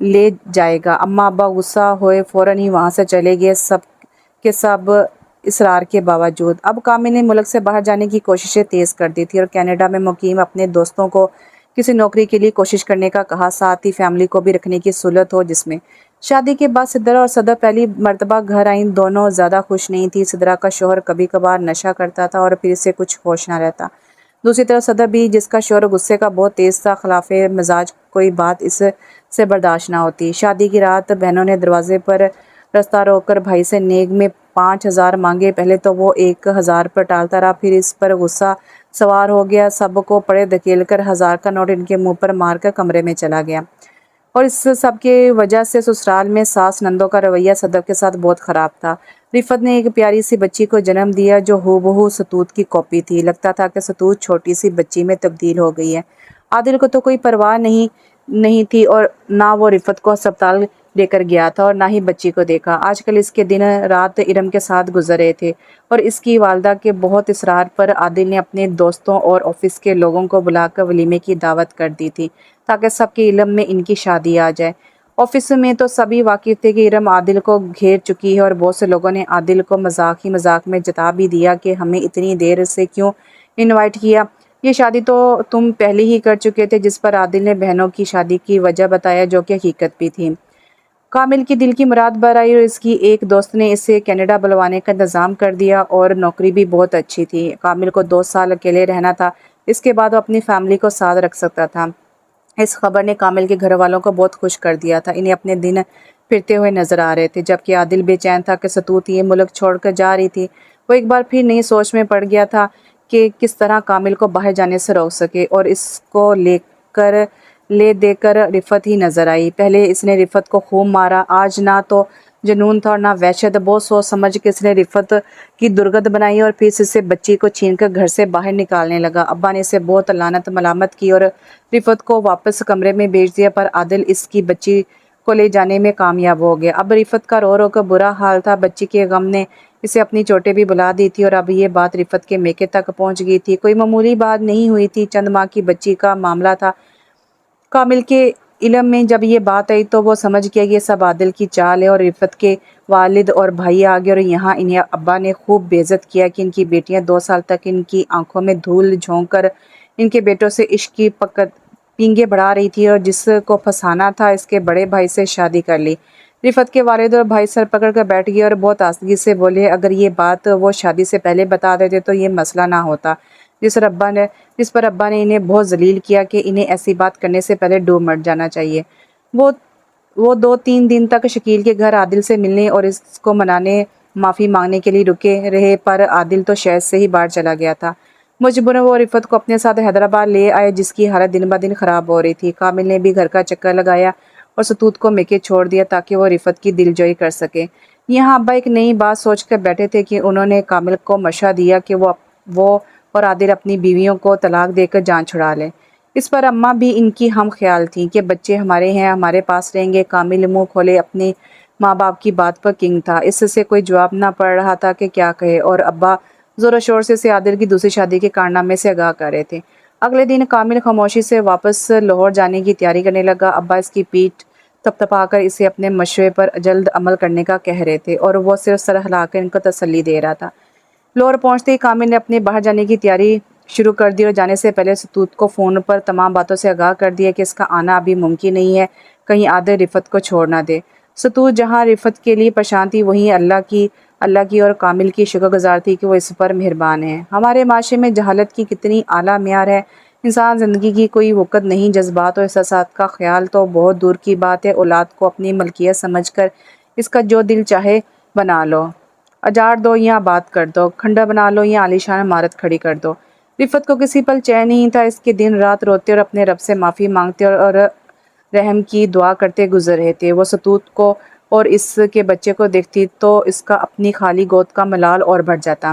لے جائے گا۔ اماں ابا غصہ ہوئے فوراً ہی وہاں سے چلے گئے، سب کے سب اصرار کے باوجود۔ اب کامل نے ملک سے باہر جانے کی کوششیں تیز کر دی تھی اور کینیڈا میں مقیم اپنے دوستوں کو کسی نوکری کے لیے کوشش کرنے کا کہا، ساتھ ہی فیملی کو بھی رکھنے کی سہولت ہو جس میں۔ شادی کے بعد سدرا اور صدر پہلی مرتبہ گھر آئیں۔ دونوں زیادہ خوش نہیں تھی۔ سدرا کا شوہر کبھی کبھار نشہ کرتا تھا اور پھر اسے کچھ ہوش نہ رہتا۔ دوسری طرف صدر بھی، جس کا شوہر غصے کا بہت تیز تھا، خلاف مزاج کوئی بات اس سے برداشت نہ ہوتی۔ شادی کی رات بہنوں نے دروازے پر رستہ روک کر بھائی سے نیک میں 5,000 مانگے۔ پہلے تو وہ 1,000 پر ٹالتا رہا، پھر اس پر غصہ سوار ہو گیا، سب کو پڑے دھکیل کر 1,000 کا نوٹ ان کے منہ پر مار کر کمرے میں چلا گیا اور اس سب کے وجہ سے سسرال میں ساس نندوں کا رویہ صدف کے ساتھ بہت خراب تھا۔ رفت نے ایک پیاری سی بچی کو جنم دیا جو ہو بہو ستوت کی کاپی تھی۔ لگتا تھا کہ ستوت چھوٹی سی بچی میں تبدیل ہو گئی ہے۔ عادل کو تو کوئی پرواہ نہیں تھی اور نہ وہ رفت کو ہسپتال لے کر گیا تھا اور نہ ہی بچی کو دیکھا۔ آج کل اس کے دن رات ارم کے ساتھ گزر رہے تھے اور اس کی والدہ کے بہت اصرار پر عادل نے اپنے دوستوں اور آفس کے لوگوں کو بلا کر ولیمے کی دعوت کر دی تھی تاکہ سب کے علم میں ان کی شادی آ جائے۔ آفس میں تو سبھی واقف تھے کہ ارم عادل کو گھیر چکی ہے اور بہت سے لوگوں نے عادل کو مذاق میں جتا بھی دیا کہ ہمیں اتنی دیر سے کیوں انوائٹ کیا، یہ شادی تو تم پہلے ہی کر چکے تھے، جس پر عادل نے بہنوں کی شادی کی وجہ بتایا جو کہ حقیقت بھی تھی۔ کامل کی دل کی مراد بھر آئی اور اس کی ایک دوست نے اسے کینیڈا بلوانے کا انتظام کر دیا اور نوکری بھی بہت اچھی تھی۔ کامل کو 2 سال اکیلے رہنا تھا، اس کے بعد وہ اپنی فیملی کو ساتھ رکھ سکتا تھا۔ اس خبر نے کامل کے گھر والوں کو بہت خوش کر دیا تھا۔ انہیں اپنے دن پھرتے ہوئے نظر آ رہے تھے، جبکہ عادل بے چین تھا کہ ستوت یہ ملک چھوڑ کر جا رہی تھی۔ وہ ایک بار پھر نئی سوچ میں پڑ گیا تھا کہ کس طرح کامل کو باہر جانے سے روک سکے اور اس کو لے دے کر رفت ہی نظر آئی۔ پہلے اس نے رفت کو خوب مارا، آج نہ تو جنون تھا اور نہ وحشت۔ بہت سوچ سمجھ کے اس نے رفت کی درگت بنائی اور پھر اس سے بچی کو چھین کر گھر سے باہر نکالنے لگا۔ ابا نے اسے بہت لعنت ملامت کی اور رفت کو واپس کمرے میں بھیج دیا، پر عادل اس کی بچی کو لے جانے میں کامیاب ہو گیا۔ اب رفت کا رو رو کر برا حال تھا، بچی کے غم نے اسے اپنی چوٹیں بھی بلا دی تھی اور اب یہ بات رفت کے میکے تک پہنچ گئی تھی۔ کوئی معمولی بات نہیں ہوئی تھی، چند ماہ کی بچی کا معاملہ تھا۔ کامل کے علم میں جب یہ بات آئی تو وہ سمجھ گیا کہ یہ سب عادل کی چال ہے اور رفت کے والد اور بھائی آگے اور یہاں انہیں ابا نے خوب بے عزت کیا کہ ان کی بیٹیاں 2 سال تک ان کی آنکھوں میں دھول جھونک کر ان کے بیٹوں سے عشق کی پینگیں بڑھا رہی تھی اور جس کو پھنسانا تھا اس کے بڑے بھائی سے شادی کر لی۔ رفت کے والد اور بھائی سر پکڑ کر بیٹھ گئے اور بہت آستگی سے بولے، اگر یہ بات وہ شادی سے پہلے بتا دیتے تو یہ مسئلہ نہ ہوتا، جس پر ابا نے انہیں بہت ذلیل کیا کہ انہیں ایسی بات کرنے سے پہلے ڈوب مر جانا چاہیے۔ وہ 2-3 دن تک شکیل کے گھر عادل سے ملنے اور اس کو منانے معافی مانگنے کے لیے رکے رہے، پر عادل تو شہر سے ہی باہر چلا گیا تھا۔ مجبوراً وہ رفت کو اپنے ساتھ حیدرآباد لے آئے، جس کی حالت دن بہ دن خراب ہو رہی تھی۔ کامل نے بھی گھر کا چکر لگایا اور ستوت کو میکے چھوڑ دیا تاکہ وہ رفت کی دل جوئی کر سکے۔ یہاں ابا ایک نئی بات سوچ کر بیٹھے تھے کہ انہوں نے کامل کو مشورہ دیا کہ وہ اور عادل اپنی بیویوں کو طلاق دے کر جان چھڑا لیں۔ اس پر اماں بھی ان کی ہم خیال تھیں کہ بچے ہمارے ہیں، ہمارے پاس رہیں گے۔ کامل منہ کھولے اپنے ماں باپ کی بات پر کنگ تھا، اس سے کوئی جواب نہ پڑ رہا تھا کہ کیا کہے، اور ابا زور و شور سے اسے عادل کی دوسری شادی کے کارنامے سے آگاہ کر رہے تھے۔ اگلے دن کامل خاموشی سے واپس لاہور جانے کی تیاری کرنے لگا۔ ابا اس کی پیٹھ تھپتھپا کر اسے اپنے مشورے پر جلد عمل کرنے کا کہہ رہے تھے اور وہ صرف سر ہلا کر ان کو تسلی دے رہا تھا۔ لاہور پہنچتے ہی کامل نے اپنے باہر جانے کی تیاری شروع کر دی اور جانے سے پہلے ستوت کو فون پر تمام باتوں سے آگاہ کر دیا کہ اس کا آنا ابھی ممکن نہیں ہے، کہیں عادل رفت کو چھوڑ نہ دے۔ ستوت جہاں رفت کے لیے پریشان تھی وہیں اللہ کی اور کامل کی شکر گزار تھی کہ وہ اس پر مہربان ہے۔ ہمارے معاشرے میں جہالت کی کتنی اعلیٰ معیار ہے، انسان زندگی کی کوئی وقت نہیں، جذبات اور احساسات کا خیال تو بہت دور کی بات ہے، اولاد کو اپنی ملکیت سمجھ کر اس کا جو دل چاہے بنا لو، اجاڑ دو یا آباد کر دو، کھنڈر بنا لو یا عالیشان عمارت کھڑی کر دو۔ رفت کو کسی پل چین نہیں تھا، اس کے دن رات روتے اور اپنے رب سے معافی مانگتے اور رحم کی دعا کرتے گزر رہے تھے۔ وہ ستوت کو اور اس کے بچے کو دیکھتی تو اس کا اپنی خالی گود کا ملال اور بڑھ جاتا،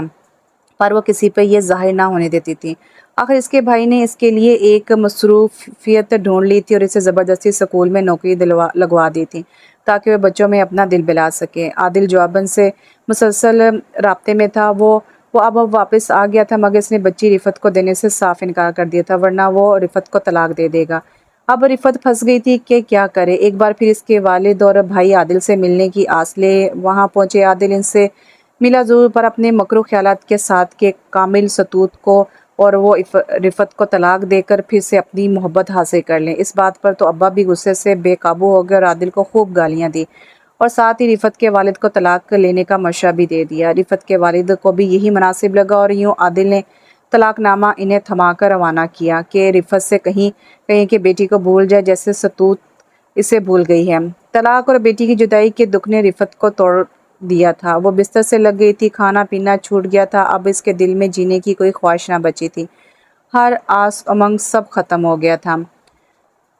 پر وہ کسی پہ یہ ظاہر نہ ہونے دیتی تھی۔ آخر اس کے بھائی نے اس کے لیے ایک مصروفیت ڈھونڈ لی تھی اور اسے زبردستی سکول میں نوکری لگوا دی تھی تاکہ وہ بچوں میں اپنا دل بہلا سکے۔ عادل جواباً سے مسلسل رابطے میں تھا، وہ اب واپس آ گیا تھا، مگر اس نے بچی رفت کو دینے سے صاف انکار کر دیا تھا، ورنہ وہ رفت کو طلاق دے گا۔ اب رفت پھنس گئی تھی کہ کیا کرے۔ ایک بار پھر اس کے والد اور بھائی عادل سے ملنے کی آس لے وہاں پہنچے۔ عادل ان سے ملا ضرور، پر اپنے مکروہ خیالات کے ساتھ کہ کامل ستوت کو اور وہ رفت کو طلاق دے کر پھر سے اپنی محبت حاصل کر لیں۔ اس بات پر تو ابا بھی غصے سے بے قابو ہو گئے اور عادل کو خوب گالیاں دی اور ساتھ ہی رفت کے والد کو طلاق لینے کا مشورہ بھی دے دیا۔ رفت کے والد کو بھی یہی مناسب لگا اور یوں عادل نے طلاق نامہ انہیں تھما کر روانہ کیا کہ رفت سے کہیں کہ بیٹی کو بھول جائے جیسے ستوت اسے بھول گئی ہے۔ طلاق اور بیٹی کی جدائی کے دکھ نے رفت کو توڑ دیا تھا، وہ بستر سے لگ گئی تھی، کھانا پینا چھوٹ گیا تھا، اب اس کے دل میں جینے کی کوئی خواہش نہ بچی تھی، ہر آس امنگ سب ختم ہو گیا تھا۔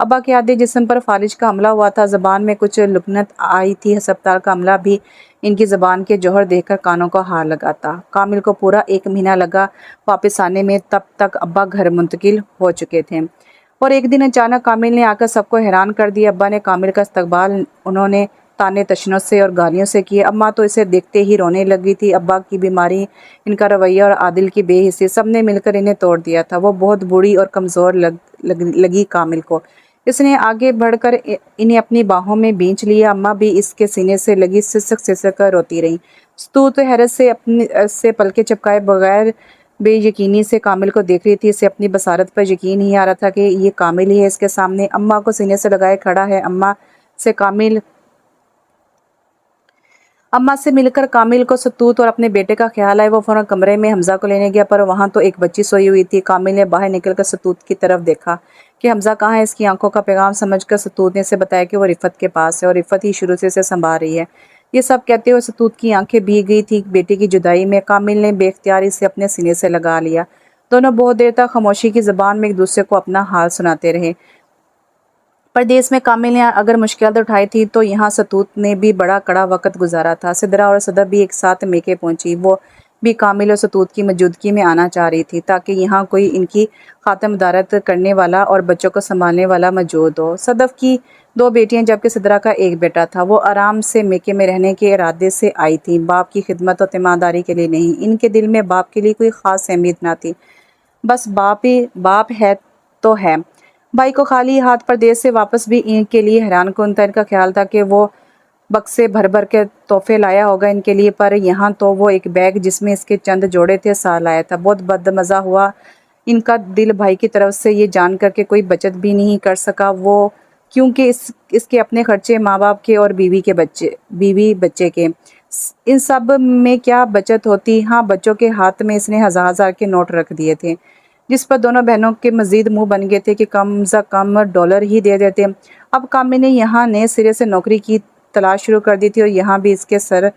ابا کے آدھے جسم پر فالج کا حملہ ہوا تھا، زبان میں کچھ لکنت آئی تھی، ہسپتال کا عملہ بھی ان کی زبان کے جوہر دیکھ کر کانوں کو ہار لگاتا۔ کامل کو پورا 1 مہینہ لگا واپس آنے میں، تب تک ابا گھر منتقل ہو چکے تھے۔ اور ایک دن اچانک کامل نے آ کر سب کو حیران کر دیا۔ ابا نے کامل کا استقبال انہوں نے تانے تشنوں سے اور گالیوں سے کیے۔ اماں تو اسے دیکھتے ہی رونے لگی تھی۔ ابا کی بیماری، ان کا رویہ اور عادل کی بے حسی، سب نے مل کر انہیں توڑ دیا تھا۔ وہ بہت بوڑھی اور کمزور لگی کامل کو۔ اس نے آگے بڑھ کر انہیں اپنی باہوں میں بھینچ لیا۔ اماں بھی اس کے سینے سے لگی سسک سسک کر روتی رہیں۔ ستوت حیرت سے پلکیں چپکائے بغیر بے یقینی سے کامل کو دیکھ رہی تھی۔ اسے اپنی بصارت پر یقین نہیں آ رہا تھا کہ یہ کامل ہی ہے اس کے سامنے۔ اماں کو سینے سے لگائے کھڑا ہے۔ اماں سے مل کر کامل کو ستوت اور اپنے بیٹے کا خیال آیا۔ وہ فوراً کمرے میں حمزہ کو لینے گیا، پر وہاں تو ایک بچی سوئی ہوئی تھی۔ کامل نے باہر نکل کر ستوت کی طرف دیکھا کہ حمزہ کہاں ہے۔ اس کی آنکھوں کا پیغام سمجھ کر ستوت نے اسے بتایا کہ وہ رفت کے پاس ہے اور رفت ہی شروع سے اسے سنبھال رہی ہے۔ یہ سب کہتے ہوئے ستوت کی آنکھیں بھیگ گئی تھی بیٹی کی جدائی میں۔ کامل نے بے اختیار اسے اپنے سینے سے لگا لیا۔ دونوں بہت دیر تک خاموشی کی زبان میں ایک دوسرے کو اپنا حال سناتے رہے۔ پردیس میں کامل نے اگر مشکلات اٹھائی تھی تو یہاں ستوت نے بھی بڑا کڑا وقت گزارا تھا۔ سدرا اور صدف بھی ایک ساتھ میکے پہنچی۔ وہ بھی کامل اور ستوت کی موجودگی میں آنا چاہ رہی تھی تاکہ یہاں کوئی ان کی خاتم دارت کرنے والا اور بچوں کو سنبھالنے والا موجود ہو۔ صدف کی 2 بیٹیاں جبکہ سدرا کا 1 بیٹا تھا۔ وہ آرام سے میکے میں رہنے کے ارادے سے آئی تھیں، باپ کی خدمت اور تیمارداری کے لیے نہیں۔ ان کے دل میں باپ کے لیے کوئی خاص اہمیت نہ تھی، بس باپ ہے تو ہے۔ بھائی کو خالی ہاتھ پردیس سے واپس بھی ان کے لیے حیران کن تھا۔ ان کا خیال تھا کہ وہ بکسے بھر بھر کے تحفے لایا ہوگا ان کے لیے، پر یہاں تو وہ ایک بیگ جس میں اس کے چند جوڑے تھے ساتھ لایا تھا۔ بہت بدمزہ ہوا ان کا دل بھائی کی طرف سے یہ جان کر کہ کوئی بچت بھی نہیں کر سکا وہ، کیونکہ اس کے اپنے خرچے، ماں باپ کے اور بیوی بچے کے، ان سب میں کیا بچت ہوتی۔ ہاں، بچوں کے ہاتھ میں اس نے 1000 کے نوٹ رکھ دیے تھے، جس پر دونوں بہنوں کے مزید منہ بن گئے تھے کہ کم از کم $1 ہی دے دیتے۔ اب کامل نے یہاں نئے سرے سے نوکری کی تلاش شروع کر دی تھی، اور یہاں بھی اس کے سر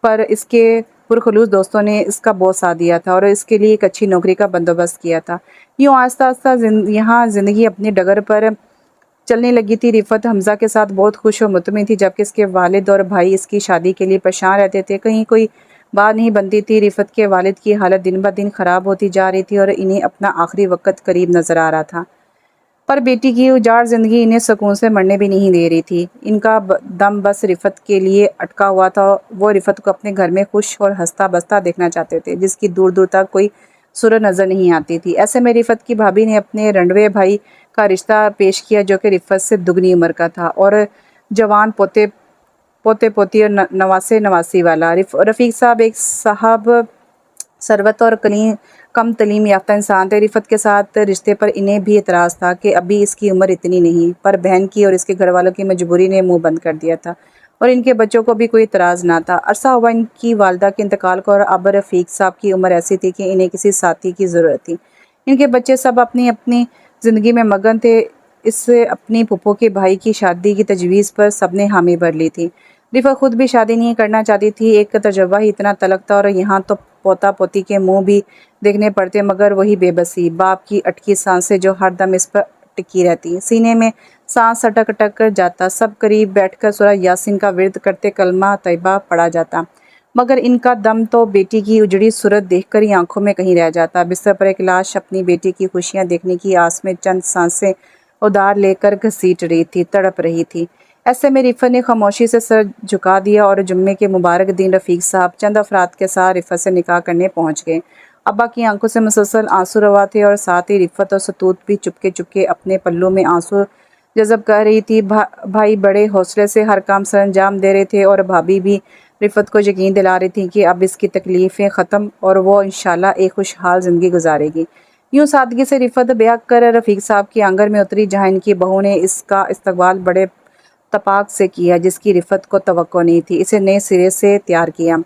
پر اس کے پرخلوص دوستوں نے اس کا بوجھ ساتھ دیا تھا اور اس کے لیے ایک اچھی نوکری کا بندوبست کیا تھا۔ یوں آہستہ آہستہ یہاں زندگی اپنی ڈگر پر چلنے لگی تھی۔ رفت حمزہ کے ساتھ بہت خوش و مطمئن تھی، جبکہ اس کے والد اور بھائی اس کی شادی کے لیے پریشان رہتے تھے۔ کہیں کوئی بات نہیں بنتی تھی۔ رفت کے والد کی حالت دن بدن خراب ہوتی جا رہی تھی اور انہیں اپنا آخری وقت قریب نظر آ رہا تھا، پر بیٹی کی اجاڑ زندگی انہیں سکون سے مرنے بھی نہیں دے رہی تھی۔ ان کا دم بس رفت کے لیے اٹکا ہوا تھا۔ وہ رفت کو اپنے گھر میں خوش اور ہنستا بستا دیکھنا چاہتے تھے، جس کی دور دور تک کوئی صورت نظر نہیں آتی تھی۔ ایسے میں رفت کی بھابھی نے اپنے رنڈوے بھائی کا رشتہ پیش کیا، جو کہ رفت سے دگنی عمر کا تھا اور جوان پوتے پوتی اور نواسے نواسی والا۔ رفیق صاحب ایک صاحب ثروت اور کم تعلیم یافتہ انسان تھے۔ رفت کے ساتھ رشتے پر انہیں بھی اعتراض تھا کہ ابھی اس کی عمر اتنی نہیں، پر بہن کی اور اس کے گھر والوں کی مجبوری نے منہ بند کر دیا تھا، اور ان کے بچوں کو بھی کوئی اعتراض نہ تھا۔ عرصہ ہوا ان کی والدہ کے انتقال کو، اور اب رفیق صاحب کی عمر ایسی تھی کہ انہیں کسی ساتھی کی ضرورت تھی۔ ان کے بچے سب اپنی اپنی زندگی میں مگن تھے۔ اس اپنی پھپھو کے بھائی کی شادی کی تجویز پر سب نے حامی بھر لی تھی۔ رفت خود بھی شادی نہیں کرنا چاہتی تھی۔ ایک تجربہ ہی اتنا تلخ تھا، اور یہاں تو پوتا پوتی کے منہ بھی دیکھنے پڑتے، مگر وہی بے بسی، باپ کی اٹکی سانسیں جو ہر دم اس پر ٹکی رہتی۔ سینے میں سانس اٹک اٹک کر جاتا۔ سب قریب بیٹھ کر سورہ یاسین کا ورد کرتے کلمہ طیبہ پڑھا جاتا، مگر ان کا دم تو بیٹی کی اجڑی صورت دیکھ کر ہی آنکھوں میں کہیں رہ جاتا۔ بستر پر ایک لاش اپنی بیٹی کی خوشیاں دیکھنے کی آس میں چند سانسیں ادار لے کر گھسیٹ رہی تھی، تڑپ رہی تھی۔ ایسے میں رفت نے خاموشی سے سر جھکا دیا، اور جمعے کے مبارک دن رفیق صاحب چند افراد کے ساتھ رفت سے نکاح کرنے پہنچ گئے۔ ابا کی آنکھوں سے مسلسل آنسو روا تھے، اور ساتھ ہی رفت اور ستوت بھی چپکے چپکے اپنے پلوں میں آنسو جذب کر رہی تھی۔ بھائی بڑے حوصلے سے ہر کام سر انجام دے رہے تھے، اور بھابھی بھی رفت کو یقین دلا رہی تھی کہ اب اس کی تکلیفیں ختم اور وہ انشاءاللہ ایک خوشحال زندگی گزارے گی۔ یوں سادگی سے رفت بیاہ کر رفیق صاحب کی آنگن میں اتری، جہاں ان کی بہو نے اس کا استقبال بڑے تپاک سے کیا، جس کی رفت کو توقع نہیں تھی۔ اسے نئے سرے سے تیار کیا۔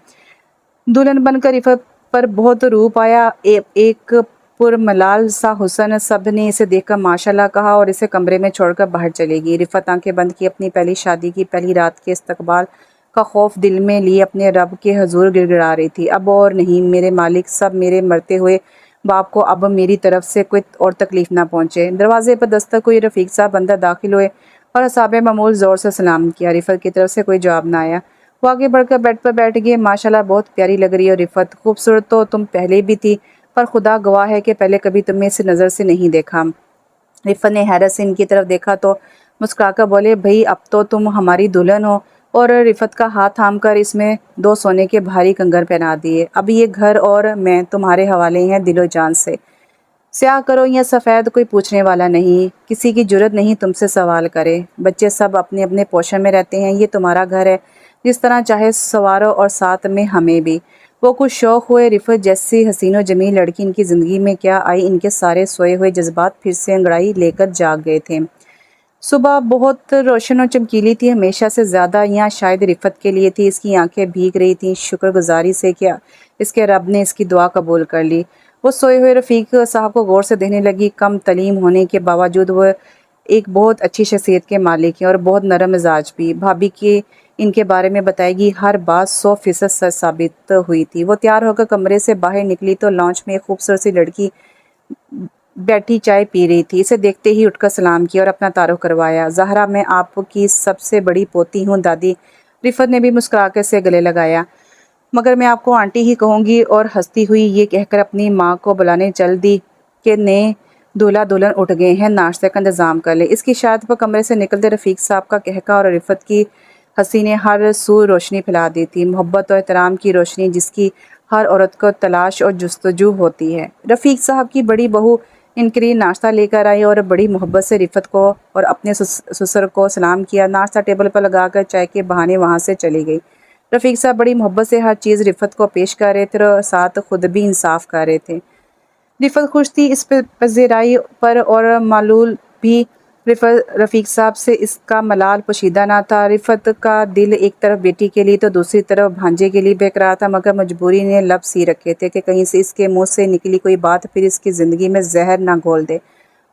دلہن بن کر رفت پر بہت روپ آیا، ایک پرملال سا حسن۔ سب نے اسے دیکھ کر ماشاءاللہ کہا اور اسے کمرے میں چھوڑ کر باہر چلی گئی۔ رفت آنکھیں بند کی اپنی پہلی شادی کی پہلی رات کے استقبال کا خوف دل میں لیے اپنے رب کے حضور گڑ گڑا رہی تھی۔ اب اور نہیں میرے مالک، سب میرے مرتے ہوئے باپ کو اب میری طرف سے کوئی اور تکلیف نہ پہنچے۔ دروازے پر دستک ہوئی، رفیق صاحب اندر داخل ہوئے اور حساب معمول زور سے سلام کیا۔ رفت کی طرف سے کوئی جواب نہ آیا۔ وہ آگے بڑھ کر بیڈ پر بیٹھ گئے۔ ماشاءاللہ بہت پیاری لگ رہی ہو رفت، خوبصورت تو تم پہلے بھی تھی، پر خدا گواہ ہے کہ پہلے کبھی تمہیں اس نظر سے نہیں دیکھا۔ رفت نے حیرت سے ان کی طرف دیکھا تو مسکرا کر بولے، بھئی اب تو تم ہماری دلہن ہو، اور رفت کا ہاتھ تھام کر اس میں 2 سونے کے بھاری کنگن پہنا دیے۔ اب یہ گھر اور میں تمہارے حوالے ہیں دل و جان سے۔ سیاہ کرو یا سفید کوئی پوچھنے والا نہیں، کسی کی جرت نہیں تم سے سوال کرے۔ بچے سب اپنے اپنے پوشن میں رہتے ہیں، یہ تمہارا گھر ہے، جس طرح چاہے سنوارو اور ساتھ میں ہمیں بھی۔ وہ کچھ شوق ہوئے، رفت جیسی حسین و جمیل لڑکی ان کی زندگی میں کیا آئی؟ ان کے سارے سوئے ہوئے جذبات پھر سے انگڑائی لے کر جاگ گئے تھے۔ صبح بہت روشن و چمکیلی تھی، ہمیشہ سے زیادہ، یا شاید رفت کے لیے تھی۔ اس کی آنکھیں بھیگ رہی تھیں شکر گزاری سے کہ اس کے رب نے اس کی دعا قبول کر لی۔ وہ سوئے ہوئے رفیق صاحب کو غور سے دیکھنے لگی۔ کم تعلیم ہونے کے باوجود وہ ایک بہت اچھی شخصیت کے مالک ہیں اور بہت نرم مزاج بھی۔ بھابھی کی ان کے بارے میں بتائی گئی ہر بات 100% سچ ثابت ہوئی تھی۔ وہ تیار ہو کر کمرے سے باہر نکلی تو لانچ میں ایک خوبصورت سی لڑکی بیٹھی چائے پی رہی تھی۔ اسے دیکھتے ہی اٹھ کر سلام کیا اور اپنا تعارف کروایا۔ زہرا، میں آپ کی سب سے بڑی پوتی ہوں دادی۔ رفت نے بھی مسکرا کر اسے گلے لگایا۔ مگر میں آپ کو آنٹی ہی کہوں گی، اور ہنستی ہوئی یہ کہہ کر اپنی ماں کو بلانے چل دی کہ نئے دولہا دلہن اٹھ گئے ہیں، ناشتے کا انتظام کر لیں۔ اس کی اشارت پر کمرے سے نکلتے رفیق صاحب کا کہکا اور رفت کی ہنسی نے ہر سو روشنی پھیلا دی تھی، محبت اور احترام کی روشنی جس کی ہر عورت کو تلاش اور جستجو ہوتی ہے۔ رفیق صاحب کی بڑی بہو ان کے لیے ناشتہ لے کر آئی اور بڑی محبت سے رفت کو اور اپنے سسر کو سلام کیا۔ ناشتہ ٹیبل پر لگا کر چائے کے بہانے وہاں سے چلی گئی۔ رفیق صاحب بڑی محبت سے ہر چیز رفت کو پیش کر رہے تھے اور ساتھ خود بھی انصاف کر رہے تھے۔ رفت خوش تھی اس پذیرائی پر اور معلول بھی۔ رفیق صاحب سے اس کا ملال پوشیدہ نہ تھا۔ رفت کا دل ایک طرف بیٹی کے لیے تو دوسری طرف بھانجے کے لیے بہک رہا تھا، مگر مجبوری نے لب سی رکھے تھے کہ کہیں سے اس کے منہ سے نکلی کوئی بات پھر اس کی زندگی میں زہر نہ گھول دے،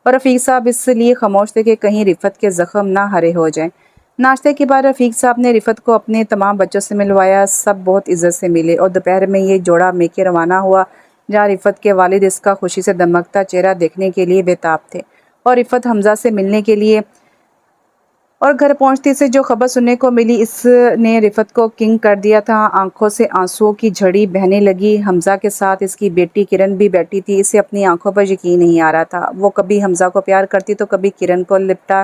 اور رفیق صاحب اس لیے خاموش تھے کہ کہیں رفت کے زخم نہ ہرے ہو جائیں۔ ناشتے کے بعد رفیق صاحب نے رفت کو اپنے تمام بچوں سے ملوایا۔ سب بہت عزت سے ملے اور دوپہر میں یہ جوڑا میکے روانہ ہوا جہاں رفت کے والد اس کا خوشی سے دمکتا چہرہ دیکھنے کے لیے بےتاب تھے، اور رفت حمزہ سے ملنے کے لیے۔ اور گھر پہنچتے سے جو خبر سننے کو ملی اس نے رفت کو کنگ کر دیا تھا۔ آنکھوں سے آنسوؤں کی جھڑی بہنے لگی۔ حمزہ کے ساتھ اس کی بیٹی کرن بھی بیٹھی تھی۔ اسے اپنی آنکھوں پر یقین نہیں آ رہا تھا۔ وہ کبھی حمزہ کو پیار کرتی تو کبھی کرن کو لپٹا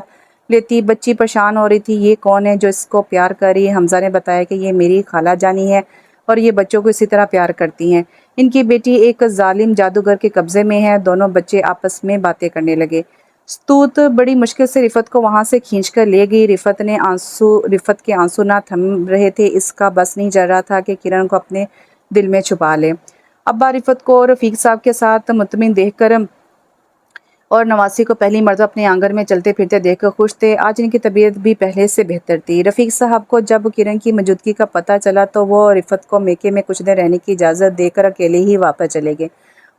لیتی۔ بچی پریشان ہو رہی تھی، یہ کون ہے جو اس کو پیار کر رہی ہے؟ حمزہ نے بتایا کہ یہ میری خالہ جانی ہے اور یہ بچوں کو اسی طرح پیار کرتی ہیں۔ ان کی بیٹی ایک ظالم جادوگر کے قبضے میں ہے۔ دونوں بچے آپس میں باتیں کرنے لگے۔ ستوت بڑی مشکل سے رفت کو وہاں سے کھینچ کر لے گئی۔ رفت کے آنسو نہ تھم رہے تھے۔ اس کا بس نہیں چل رہا تھا کہ کرن کو اپنے دل میں چھپا لے۔ ابا رفت کو رفیق صاحب کے ساتھ مطمئن دیکھ کر اور نواسی کو پہلی مرتبہ اپنے آنگن میں چلتے پھرتے دیکھ کر خوش تھے۔ آج ان کی طبیعت بھی پہلے سے بہتر تھی۔ رفیق صاحب کو جب کرن کی موجودگی کا پتہ چلا تو وہ رفت کو میکے میں کچھ دن رہنے کی اجازت دے کر اکیلے ہی واپس چلے گئے،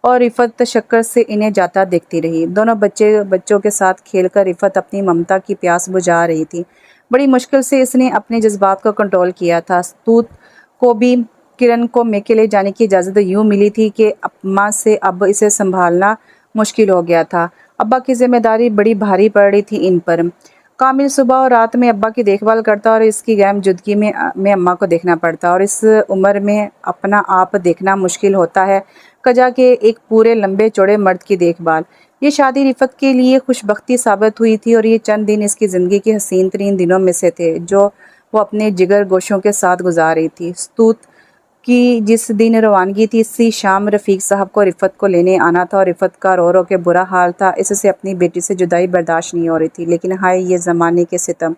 اور رفت تشکر سے انہیں جاتا دیکھتی رہی۔ دونوں بچوں کے ساتھ کھیل کر رفت اپنی ممتا کی پیاس بجھا رہی تھی۔ بڑی مشکل سے اس نے اپنے جذبات کو کنٹرول کیا تھا۔ ستوت کو بھی کرن کو میکے لے جانے کی اجازت یوں ملی تھی کہ اماں سے اب اسے سنبھالنا مشکل ہو گیا تھا۔ ابا کی ذمہ داری بڑی بھاری پڑ رہی تھی ان پر۔ کامل صبح اور رات میں ابا کی دیکھ بھال کرتا اور اس کی غیر موجودگی میں اماں کو دیکھنا پڑتا، اور اس عمر میں اپنا آپ دیکھنا مشکل ہوتا ہے کجا کہ ایک پورے لمبے چوڑے مرد کی دیکھ بھال۔ یہ شادی رفت کے لیے خوش بختی ثابت ہوئی تھی، اور یہ چند دن اس کی زندگی کے حسین ترین دنوں میں سے تھے جو وہ اپنے جگر گوشوں کے ساتھ گزار رہی تھی۔ ستوت کی جس دن روانگی تھی، اسی شام رفیق صاحب کو رفت کو لینے آنا تھا، اور رفت کا رو رو کے برا حال تھا۔ اس سے اپنی بیٹی سے جدائی برداشت نہیں ہو رہی تھی، لیکن ہائے یہ زمانے کے ستم،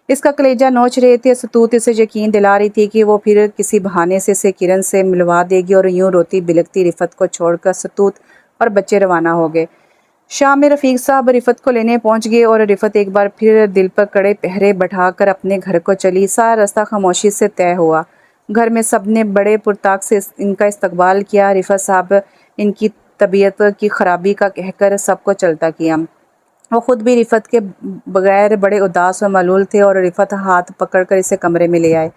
اس کا کلیجہ نوچ رہے تھے۔ ستوت اسے یقین دلا رہی تھی کہ وہ پھر کسی بہانے سے اسے کرن سے ملوا دے گی، اور یوں روتی بلکتی رفت کو چھوڑ کر ستوت اور بچے روانہ ہو گئے۔ شام میں رفیق صاحب رفت کو لینے پہنچ گئے، اور رفت ایک بار پھر دل پر کڑے پہرے بٹھا کر اپنے گھر کو چلی۔ سارا راستہ خاموشی سے طے ہوا۔ گھر میں سب نے بڑے پرطاق سے ان کا استقبال کیا۔ رفت صاحب ان کی طبیعت کی خرابی کا کہہ کر سب کو چلتا کیا۔ وہ خود بھی رفت کے بغیر بڑے اداس اور ملول تھے، اور رفت ہاتھ پکڑ کر اسے کمرے میں لے آئے۔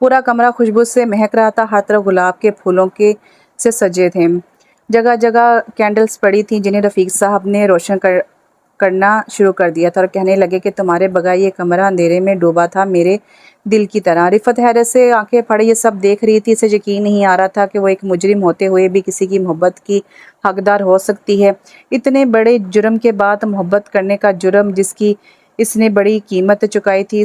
پورا کمرہ خوشبو سے مہک رہا تھا، ہر طرف گلاب کے پھولوں سے سجے تھے۔ جگہ جگہ کینڈلز پڑی تھیں جنہیں رفیق صاحب نے روشن کرنا شروع کر دیا تھا اور کہنے لگے کہ تمہارے بغیر یہ کمرہ اندھیرے میں ڈوبا تھا میرے دل کی طرح۔ رفت حیرت سے آنکھیں پھاڑے یہ سب دیکھ رہی تھی، اسے یقین نہیں آ رہا تھا کہ وہ ایک مجرم ہوتے ہوئے بھی کسی کی محبت کی حقدار ہو سکتی ہے۔ اتنے بڑے جرم کے بعد محبت کرنے کا جرم جس کی اس نے بڑی قیمت چکائی تھی،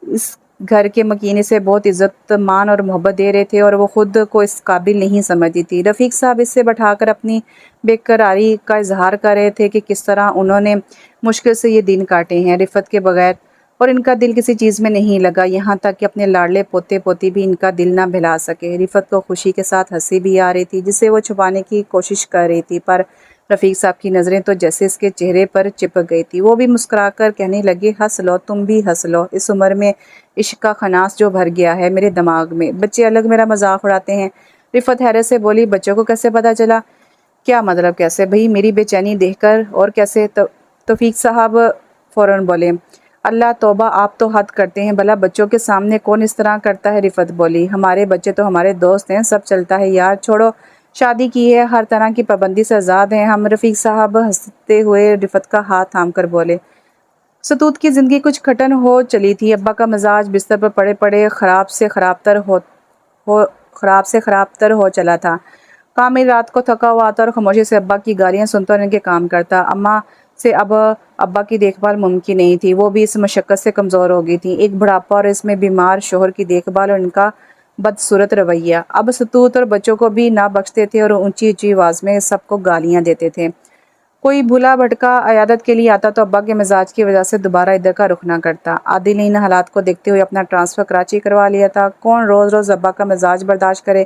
اس گھر کے مکین اسے بہت عزت مان اور محبت دے رہے تھے اور وہ خود کو اس قابل نہیں سمجھتی تھی۔ رفیق صاحب اس سے بٹھا کر اپنی بے قراری کا اظہار کر رہے تھے کہ کس طرح انہوں نے مشکل سے یہ دن کاٹے ہیں رفت کے بغیر، اور ان کا دل کسی چیز میں نہیں لگا، یہاں تک کہ اپنے لاڈلے پوتے پوتی بھی ان کا دل نہ بھلا سکے۔ رفت کو خوشی کے ساتھ ہنسی بھی آ رہی تھی جسے وہ چھپانے کی کوشش کر رہی تھی، پر رفیق صاحب کی نظریں تو جیسے اس کے چہرے پر چپک گئی تھی۔ وہ بھی مسکرا کر کہنے لگے، ہنس لو، تم بھی ہنس لو، اس عمر میں عشق کا خناس جو بھر گیا ہے میرے دماغ میں، بچے الگ میرا مذاق اڑاتے ہیں۔ رفت حیرت سے بولی، بچوں کو کیسے پتہ چلا؟ کیا مطلب کیسے بھئی؟ میری بے چینی دیکھ کر؟ اور کیسے؟ توفیق صاحب فوراً بولے، اللہ توبہ، آپ تو حد کرتے ہیں، بھلا بچوں کے سامنے کون اس طرح کرتا ہے؟ رفت بولی، ہمارے بچے تو ہمارے دوست ہیں، سب چلتا ہے یار، چھوڑو، شادی کی ہے، ہر طرح کی پابندی سے آزاد ہیں ہم۔ رفیق صاحب ہنستے ہوئے رفت کا ہاتھ تھام کر بولے، ستوت کی زندگی کچھ کھٹن ہو چلی تھی، ابا کا مزاج بستر پر پڑے پڑے خراب سے خراب تر ہو چلا تھا۔ کامل رات کو تھکا ہوا آتا اور خاموشی سے ابا کی گالیاں سنتا اور ان کے کام کرتا۔ اماں سے اب ابا کی دیکھ بھال ممکن نہیں تھی، وہ بھی اس مشقت سے کمزور ہو گئی تھی، ایک بڑھاپا اور اس میں بیمار شوہر کی دیکھ بھال اور ان کا بدصورت رویہ۔ اب ستوت اور بچوں کو بھی نہ بخشتے تھے اور اونچی اونچی آواز میں سب کو گالیاں دیتے تھے۔ کوئی بھولا بھٹکا عیادت کے لیے آتا تو ابا کے مزاج کی وجہ سے دوبارہ ادھر کا رخ نہ کرتا۔ عادل نے ان حالات کو دیکھتے ہوئے اپنا ٹرانسفر کراچی کروا لیا تھا۔ کون روز روز ابا کا مزاج برداشت کرے،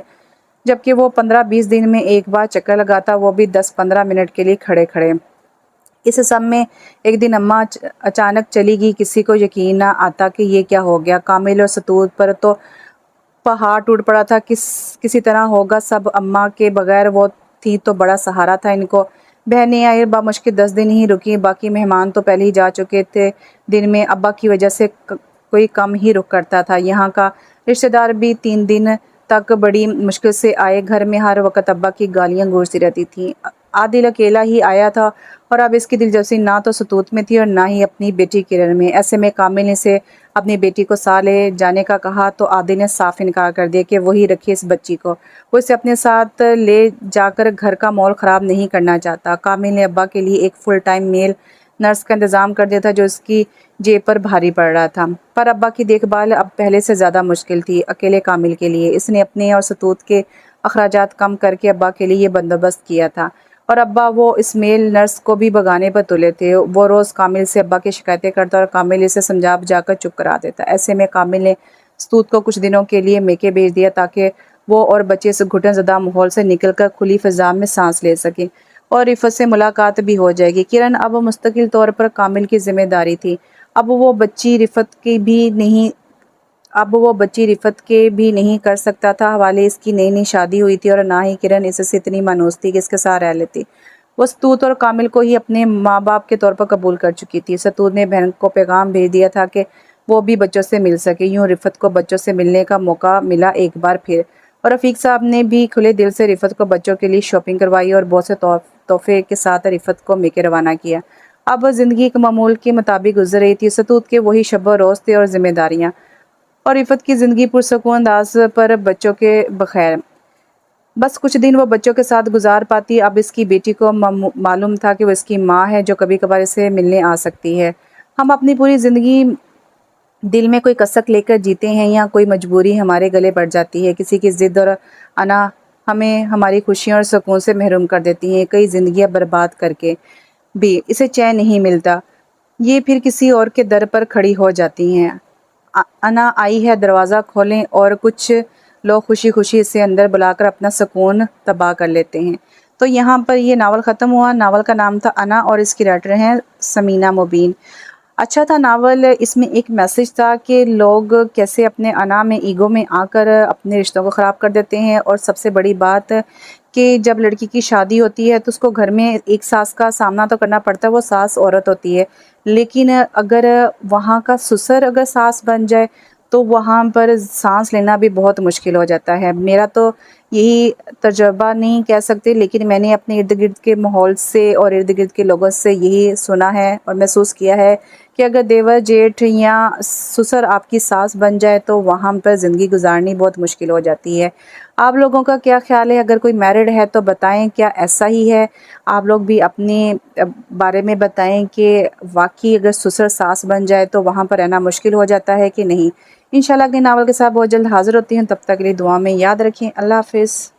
جبکہ وہ 15-20 دن میں ایک بار چکر لگاتا، وہ بھی 10-15 منٹ کے لیے کھڑے کھڑے۔ اس سب میں ایک دن اماں اچانک چلی گئی، کسی کو یقین نہ آتا کہ یہ کیا ہو گیا۔ کامل اور ستوت پر تو پہاڑ ٹوٹ پڑا تھا، کسی طرح ہوگا سب، اماں کے بغیر وہ تھی تو بڑا سہارا تھا ان کو۔ بہنیں آئی، بامشکل 10 دن ہی رکی، باقی مہمان تو پہلے ہی جا چکے تھے۔ دن میں ابا کی وجہ سے کوئی کم ہی رک کرتا تھا، یہاں کا رشتہ دار بھی 3 دن تک بڑی مشکل سے آئے۔ گھر میں ہر وقت ابا کی گالیاں گونجتی رہتی تھیں۔ عادل اکیلا ہی آیا تھا اور اب اس کی دلچسپی نہ تو ستوت میں تھی اور نہ ہی اپنی بیٹی کرن میں۔ ایسے میں کامل نے اسے اپنی بیٹی کو ساتھ لے جانے کا کہا تو عادل نے صاف انکار کر دیا کہ وہی رکھے اس بچی کو، وہ اسے اپنے ساتھ لے جا کر گھر کا ماحول خراب نہیں کرنا چاہتا۔ کامل نے ابا کے لیے ایک فل ٹائم میل نرس کا انتظام کر دیا تھا جو اس کی جیب پر بھاری پڑ رہا تھا، پر ابا کی دیکھ بھال اب پہلے سے زیادہ مشکل تھی اکیلے کامل کے لیے۔ اس نے اپنے اور ستوت کے اخراجات کم کر کے ابا کے لیے یہ بندوبست کیا تھا، اور ابا وہ اس میل نرس کو بھی بھگانے پر تلے تھے۔ وہ روز کامل سے ابا کی شکایتیں کرتا اور کامل اسے سمجھا بجھا کر چپ کرا دیتا۔ ایسے میں کامل نے ستوت کو کچھ دنوں کے لیے میکے بھیج دیا تاکہ وہ اور بچے اس گھٹن زدہ ماحول سے نکل کر کھلی فضا میں سانس لے سکیں، اور رفت سے ملاقات بھی ہو جائے گی۔ کرن اب مستقل طور پر کامل کی ذمہ داری تھی، اب وہ بچی رفت کے بھی نہیں کر سکتا تھا حوالے۔ اس کی نئی نئی شادی ہوئی تھی اور نہ ہی کرن اس سے اتنی مانوس تھی کہ اس کے ساتھ رہ لیتی، وہ ستوت اور کامل کو ہی اپنے ماں باپ کے طور پر قبول کر چکی تھی۔ ستوت نے بہن کو پیغام بھیج دیا تھا کہ وہ بھی بچوں سے مل سکے، یوں رفت کو بچوں سے ملنے کا موقع ملا ایک بار پھر، اور رفیق صاحب نے بھی کھلے دل سے رفت کو بچوں کے لیے شاپنگ کروائی اور بہت سے تحفے کے ساتھ رفت کو میکے روانہ کیا۔ اب زندگی ایک معمول کے مطابق گزر رہی تھی، ستوت کے وہی شب و روز تھے اور ذمہ داریاں، اور رفت کی زندگی پرسکون انداز پر بچوں کے بخیر، بس کچھ دن وہ بچوں کے ساتھ گزار پاتی۔ اب اس کی بیٹی کو معلوم تھا کہ وہ اس کی ماں ہے جو کبھی کبھار اسے ملنے آ سکتی ہے۔ ہم اپنی پوری زندگی دل میں کوئی کسک لے کر جیتے ہیں یا کوئی مجبوری ہمارے گلے بڑھ جاتی ہے، کسی کی ضد اور انا ہمیں ہماری خوشیوں اور سکون سے محروم کر دیتی ہیں، کئی زندگیاں برباد کر کے بھی اسے چین نہیں ملتا، یہ پھر کسی اور کے در پر کھڑی ہو جاتی ہیں۔ انا آئی ہے، دروازہ کھولیں، اور کچھ لوگ خوشی خوشی اسے اندر بلا کر اپنا سکون تباہ کر لیتے ہیں۔ تو یہاں پر یہ ناول ختم ہوا۔ ناول کا نام تھا انا اور اس کی رائٹر ہیں سمینہ مبین۔ اچھا تھا ناول، اس میں ایک میسج تھا کہ لوگ کیسے اپنے انا میں، ایگو میں آ کر اپنے رشتوں کو خراب کر دیتے ہیں، اور سب سے بڑی بات کہ جب لڑکی کی شادی ہوتی ہے تو اس کو گھر میں ایک ساس کا سامنا تو کرنا پڑتا ہے، وہ ساس عورت ہوتی ہے، لیکن اگر وہاں کا سسر اگر ساس بن جائے تو وہاں پر سانس لینا بھی بہت مشکل ہو جاتا ہے۔ میرا تو یہی تجربہ نہیں کہہ سکتے، لیکن میں نے اپنے ارد گرد کے ماحول سے اور ارد گرد کے لوگوں سے یہی سنا ہے اور محسوس کیا ہے کہ اگر دیور جیٹھ یا سسر آپ کی ساس بن جائے تو وہاں پر زندگی گزارنی بہت مشکل ہو جاتی ہے۔ آپ لوگوں کا کیا خیال ہے؟ اگر کوئی میرڈ ہے تو بتائیں کیا ایسا ہی ہے؟ آپ لوگ بھی اپنے بارے میں بتائیں کہ واقعی اگر سسر ساس بن جائے تو وہاں پر رہنا مشکل ہو جاتا ہے کہ نہیں۔ انشاءاللہ اگلے ناول کے ساتھ بہت جلد حاضر ہوتی ہیں، تب تک کے لیے دعا میں یاد رکھیں۔ اللہ حافظ۔